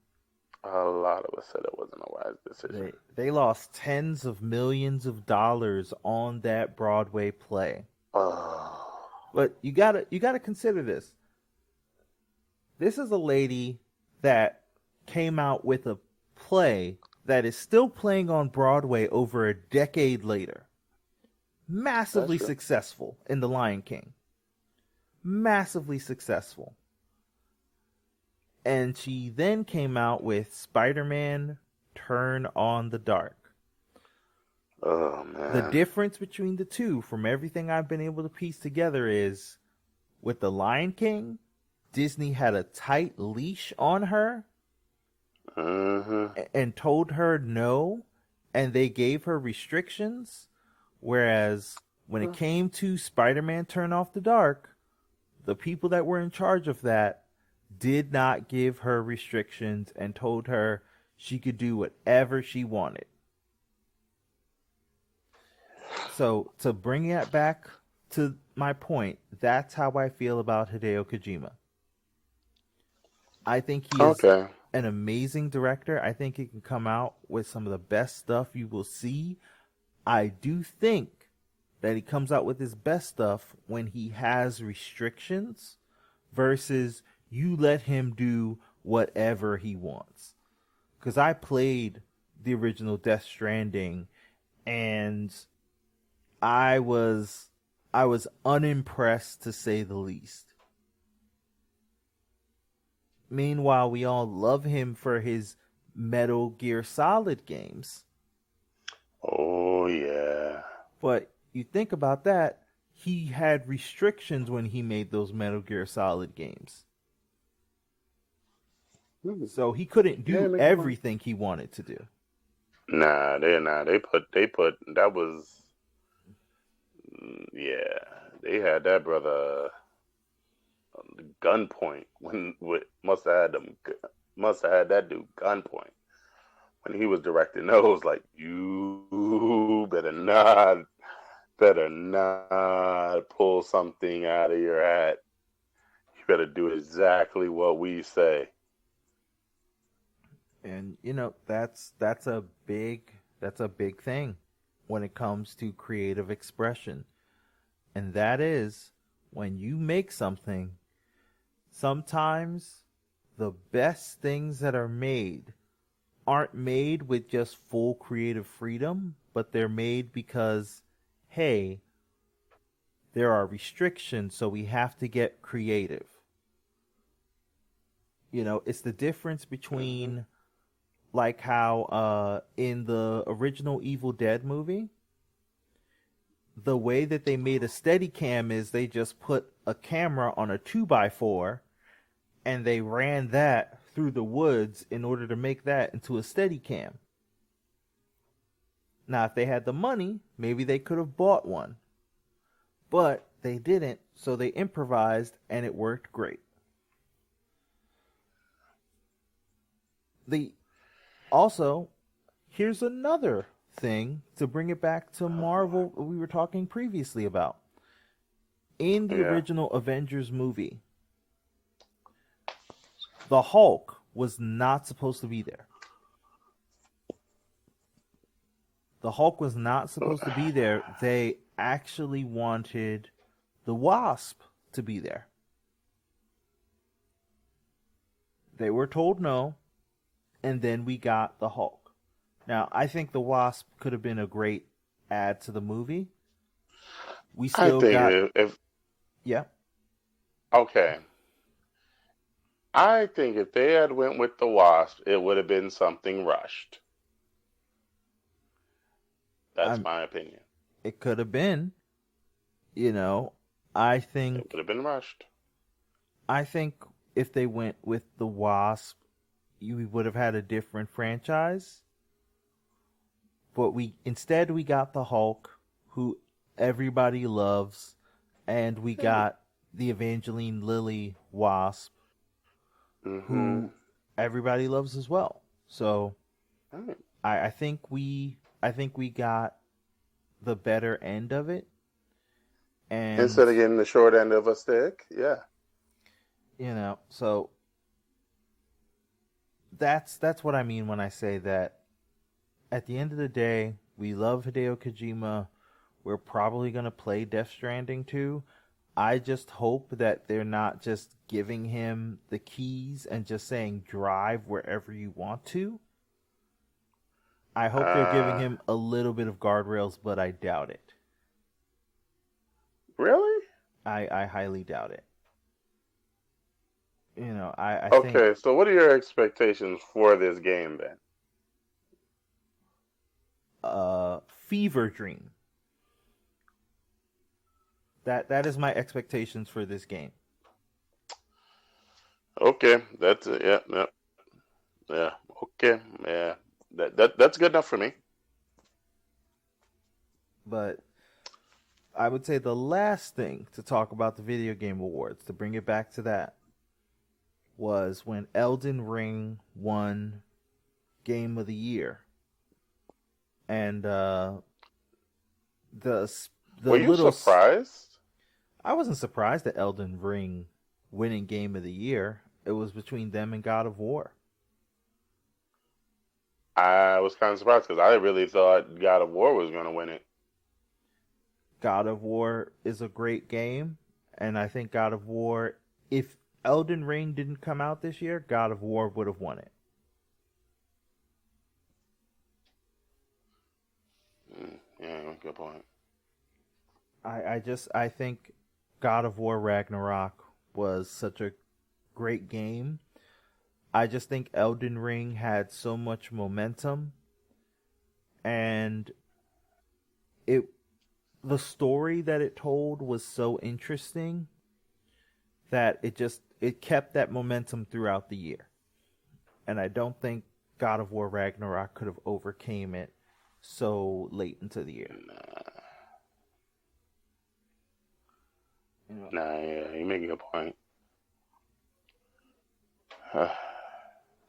Speaker 2: A lot of us said it wasn't a wise decision.
Speaker 1: They lost tens of millions of dollars on that Broadway play.
Speaker 2: Oh,
Speaker 1: But you gotta consider this. This is a lady that came out with a play that is still playing on Broadway over a decade later.
Speaker 2: that's
Speaker 1: Massively
Speaker 2: true.
Speaker 1: successful in The Lion King. Massively successful. And she then came out with Spider-Man Turn on the Dark.
Speaker 2: Oh
Speaker 1: The
Speaker 2: man.
Speaker 1: difference between the two, from everything I've been able to piece together, is with The Lion King, Disney had a tight leash on her
Speaker 2: Mm-hmm.
Speaker 1: and told her no, and they gave her restrictions. Whereas when it came to Spider Man Turn Off the Dark, the people that were in charge of that did not give her restrictions and told her she could do whatever she wanted. So, to bring it back to my point, that's how I feel about Hideo Kojima. I think he is
Speaker 2: Okay.
Speaker 1: an amazing director. I think he can come out with some of the best stuff you will see. I do think that he comes out with his best stuff when he has restrictions versus you let him do whatever he wants. Because I played the original Death Stranding and I was I was unimpressed to say the least. Meanwhile, we all love him for his Metal Gear Solid games.
Speaker 2: Oh yeah.
Speaker 1: But you think about that, he had restrictions when he made those Metal Gear Solid games. So he couldn't
Speaker 2: Yeah,
Speaker 1: do
Speaker 2: make money.
Speaker 1: everything he wanted to do.
Speaker 2: Nah, they put that was yeah. They had that brother gunpoint when must have had that dude gunpoint when he was directing those. Like you better not pull something out of your hat. You better do exactly what we say.
Speaker 1: And that's a big thing when it comes to creative expression. And that is when you make something, sometimes the best things that are made aren't made with just full creative freedom, but they're made because, hey, there are restrictions, so we have to get creative. It's the difference
Speaker 2: Mm-hmm.
Speaker 1: between like how in the original Evil Dead movie, the way that they made a steady cam is they just put a camera on a 2x4 and they ran that through the woods in order to make that into a steady cam. Now, if they had the money, maybe they could have bought one. But they didn't, so they improvised and it worked great. The Also, here's another thing to bring it back to Marvel we were talking previously about. In the
Speaker 2: Yeah.
Speaker 1: original Avengers movie, the Hulk was not supposed to be there. The Hulk was not supposed to be there. They actually wanted the Wasp to be there. They were told no, and then we got the Hulk. Now, I think the Wasp could have been a great add to the movie. We
Speaker 2: I
Speaker 1: still
Speaker 2: think
Speaker 1: got,
Speaker 2: if
Speaker 1: yeah,
Speaker 2: okay, I think if they had went with the Wasp, it would have been something rushed. That's
Speaker 1: I'm.
Speaker 2: my opinion.
Speaker 1: It could have been, you know, I
Speaker 2: It
Speaker 1: think,
Speaker 2: would have been rushed.
Speaker 1: I think if they went with the Wasp, you would have had a different franchise. But we got the Hulk, who everybody loves, and we got the Evangeline Lilly Wasp,
Speaker 2: Mm-hmm.
Speaker 1: who everybody loves as well. So
Speaker 2: Right.
Speaker 1: I think we got the better end of it, and
Speaker 2: Instead of getting the short end of a stick, yeah.
Speaker 1: so that's what I mean when I say that at the end of the day, we love Hideo Kojima. We're probably going to play Death Stranding too. I just hope that they're not just giving him the keys and just saying drive wherever you want to. I hope they're giving
Speaker 2: Uh,
Speaker 1: him a little bit of guardrails, but I doubt it.
Speaker 2: really?
Speaker 1: I highly doubt it. I think
Speaker 2: Okay, so what are your expectations for this game then?
Speaker 1: Fever Dream. That is my expectations for this game.
Speaker 2: Okay, that's it. Yeah, yeah, yeah. Okay, yeah. That's good enough for me.
Speaker 1: But I would say the last thing to talk about the video game awards, to bring it back to that, was when Elden Ring won Game of the Year, and the
Speaker 2: Were
Speaker 1: the
Speaker 2: you
Speaker 1: little
Speaker 2: surprised?
Speaker 1: I wasn't surprised at Elden Ring winning Game of the Year. It was between them and God of War.
Speaker 2: I was kind of surprised because I really thought God of War was going to win it.
Speaker 1: God of War is a great game, and I think God of War, if Elden Ring didn't come out this year, God of War would have won it.
Speaker 2: Yeah, good point.
Speaker 1: I think God of War Ragnarok was such a great game. I just think Elden Ring had so much momentum, and it the story that it told was so interesting that it kept that momentum throughout the year. And I don't think God of War Ragnarok could have overcame it so late into the year.
Speaker 2: Nah, yeah, you're making a point.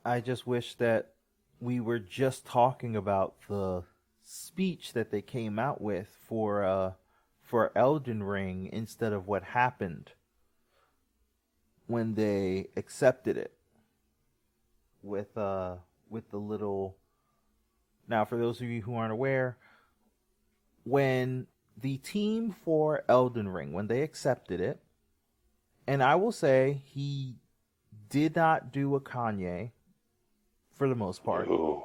Speaker 1: I just wish that we were just talking about the speech that they came out with for Elden Ring instead of what happened when they accepted it with the little. Now, for those of you who aren't aware, when the team for Elden Ring, when they accepted it, and I will say he did not do a Kanye for the most part.
Speaker 2: Ooh.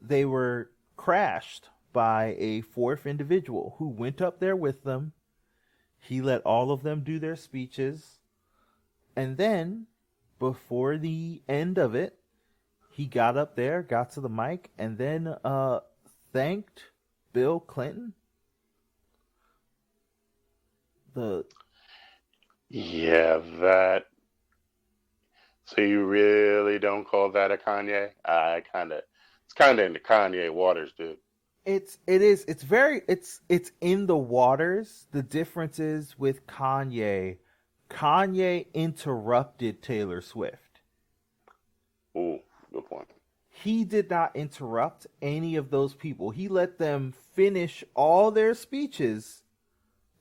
Speaker 1: They were crashed by a fourth individual who went up there with them. He let all of them do their speeches, and then before the end of it, he got up there, got to the mic, and then thanked Bill Clinton.
Speaker 2: Yeah, that. So you really don't call that a Kanye? It's kind of in the Kanye waters, dude.
Speaker 1: It's in the waters. The difference is with Kanye interrupted Taylor Swift.
Speaker 2: Ooh, good point.
Speaker 1: He did not interrupt any of those people. He let them finish all their speeches.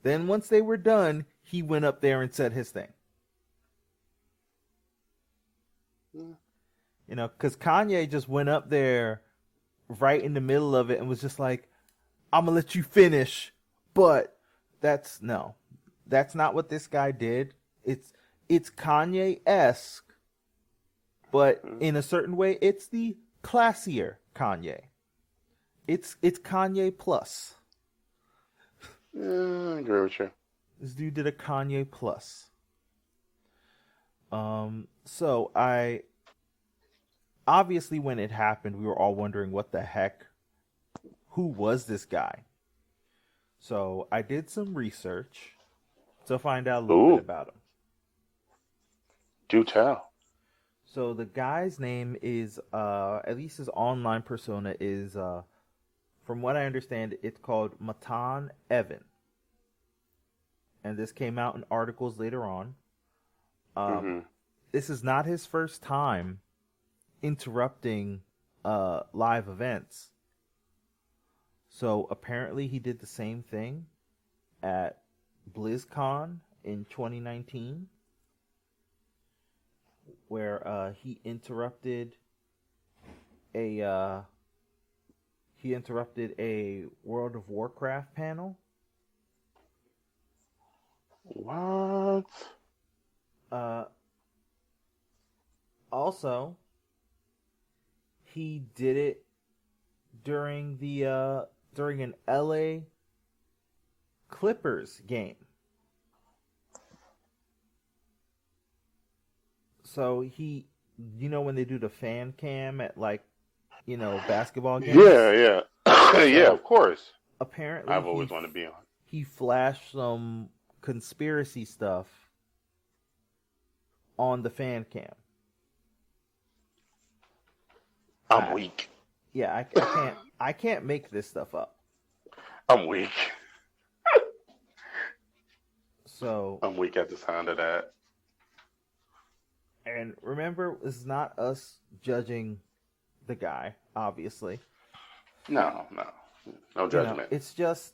Speaker 1: Then once they were done, he went up there and said his thing. You know, because Kanye just went up there right in the middle of it and was just like, I'm going to let you finish. But that's not what this guy did. It's Kanye-esque, but in a certain way, it's the classier Kanye. It's Kanye plus.
Speaker 2: I agree with you.
Speaker 1: This dude did a Kanye plus. So I obviously when it happened, we were all wondering what the heck, who was this guy? So I did some research to find out a little bit about him.
Speaker 2: Do tell.
Speaker 1: So the guy's name is, at least his online persona is, from what I understand, it's called Matan Evan. And this came out in articles later on. This is not his first time interrupting live events. So apparently he did the same thing at BlizzCon in 2019, where he interrupted a World of Warcraft panel.
Speaker 2: What?
Speaker 1: Also, he did it during an LA Clippers game. So when they do the fan cam at basketball games?
Speaker 2: Yeah. Yeah, of course.
Speaker 1: Apparently,
Speaker 2: I've always wanted to be on.
Speaker 1: He flashed some conspiracy stuff on the fan cam.
Speaker 2: I'm weak.
Speaker 1: Yeah, I can't make this stuff up.
Speaker 2: I'm weak.
Speaker 1: So
Speaker 2: I'm weak at the sound of that.
Speaker 1: And remember, it's not us judging the guy, obviously.
Speaker 2: No judgment.
Speaker 1: It's just,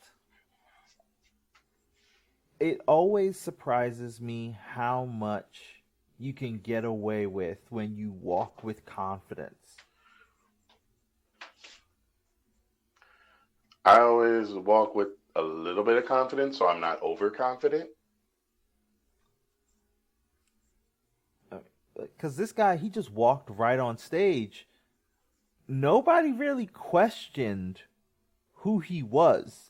Speaker 1: it always surprises me how much you can get away with when you walk with confidence.
Speaker 2: I always walk with a little bit of confidence, so I'm not overconfident.
Speaker 1: Because this guy, he just walked right on stage. Nobody really questioned who he was.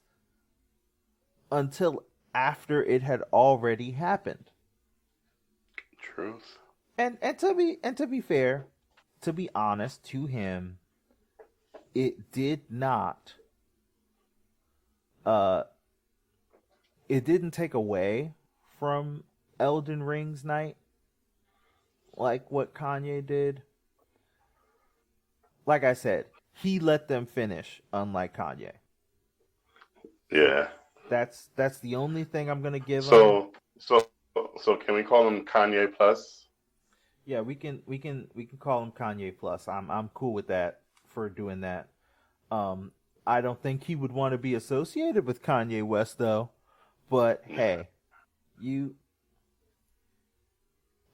Speaker 1: until after it had already happened.
Speaker 2: Truth.
Speaker 1: And to be fair, to be honest to him, it did not uh it didn't take away from Elden Ring's night like what Kanye did. Like I said, he let them finish, unlike Kanye.
Speaker 2: Yeah.
Speaker 1: That's the only thing I'm gonna give him.
Speaker 2: So can we call him Kanye Plus?
Speaker 1: Yeah, we can call him Kanye Plus. I'm cool with that for doing that. Um, I don't think he would want to be associated with Kanye West though. But hey, you,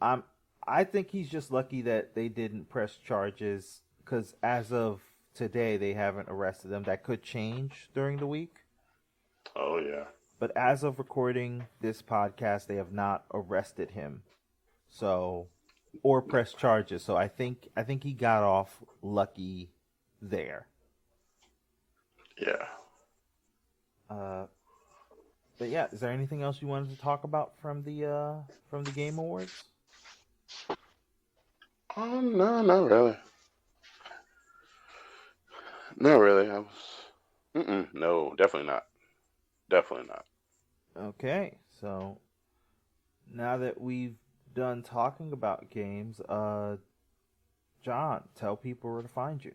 Speaker 1: I'm, I think he's just lucky that they didn't press charges because as of today they haven't arrested him. That could change during the week.
Speaker 2: Oh yeah.
Speaker 1: But as of recording this podcast, they have not arrested him. So, or pressed charges. So I think he got off lucky there.
Speaker 2: Yeah.
Speaker 1: Uh, but yeah, is there anything else you wanted to talk about from the Game Awards?
Speaker 2: Oh no, not really. Not really. I was. No, definitely not. Definitely not.
Speaker 1: Okay, so now that we've done talking about games, John, tell people where to find you.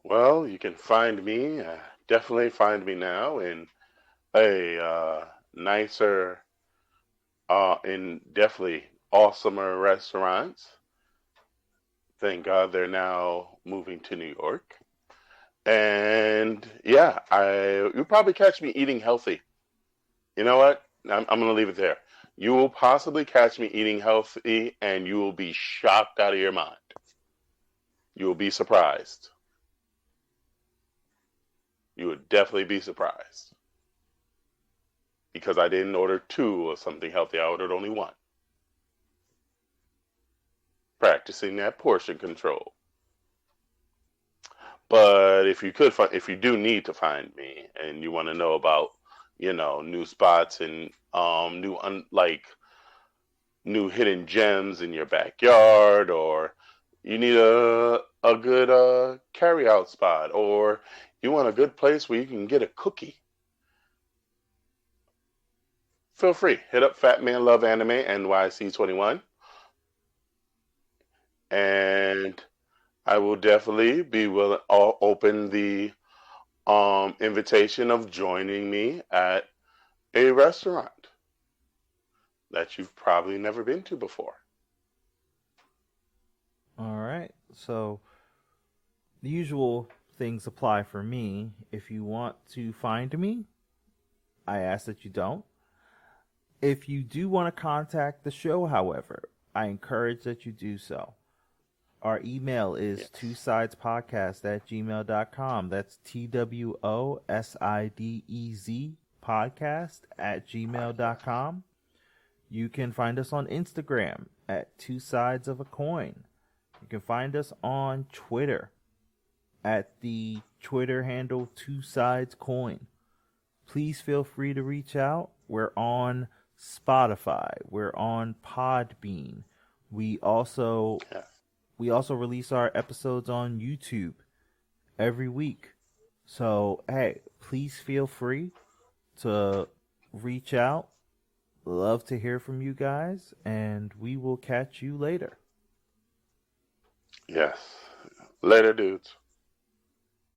Speaker 2: Well, you can find me. Definitely find me now in a nicer, in definitely awesomer restaurants. Thank God they're now moving to New York. And yeah, you'll probably catch me eating healthy. You know what? I'm going to leave it there. You will possibly catch me eating healthy, and you will be shocked out of your mind. You will be surprised. You would definitely be surprised. Because I didn't order two of something healthy, I ordered only one. Practicing that portion control. But if you do need to find me, and you want to know about, new spots and new hidden gems in your backyard, or you need a good carry out spot, or you want a good place where you can get a cookie, feel free. Hit up Fat Man Love Anime NYC 21, and I will definitely be willing. I'll open the invitation of joining me at a restaurant that you've probably never been to before.
Speaker 1: All right, so the usual things apply for me. If you want to find me, I ask that you don't. If you do want to contact the show, however, I encourage that you do so. Our email is
Speaker 2: Yes.
Speaker 1: twosidepodcast@gmail.com. That's TWOSIDEZ podcast@gmail.com. You can find us on Instagram at Two Sides of a Coin. You can find us on Twitter at the Twitter handle Two Sides Coin. Please feel free to reach out. We're on Spotify. We're on Podbean. We also
Speaker 2: Yeah.
Speaker 1: we also release our episodes on YouTube every week. So, hey, please feel free to reach out. Love to hear from you guys, and we will catch you later.
Speaker 2: Yes. Later, dudes.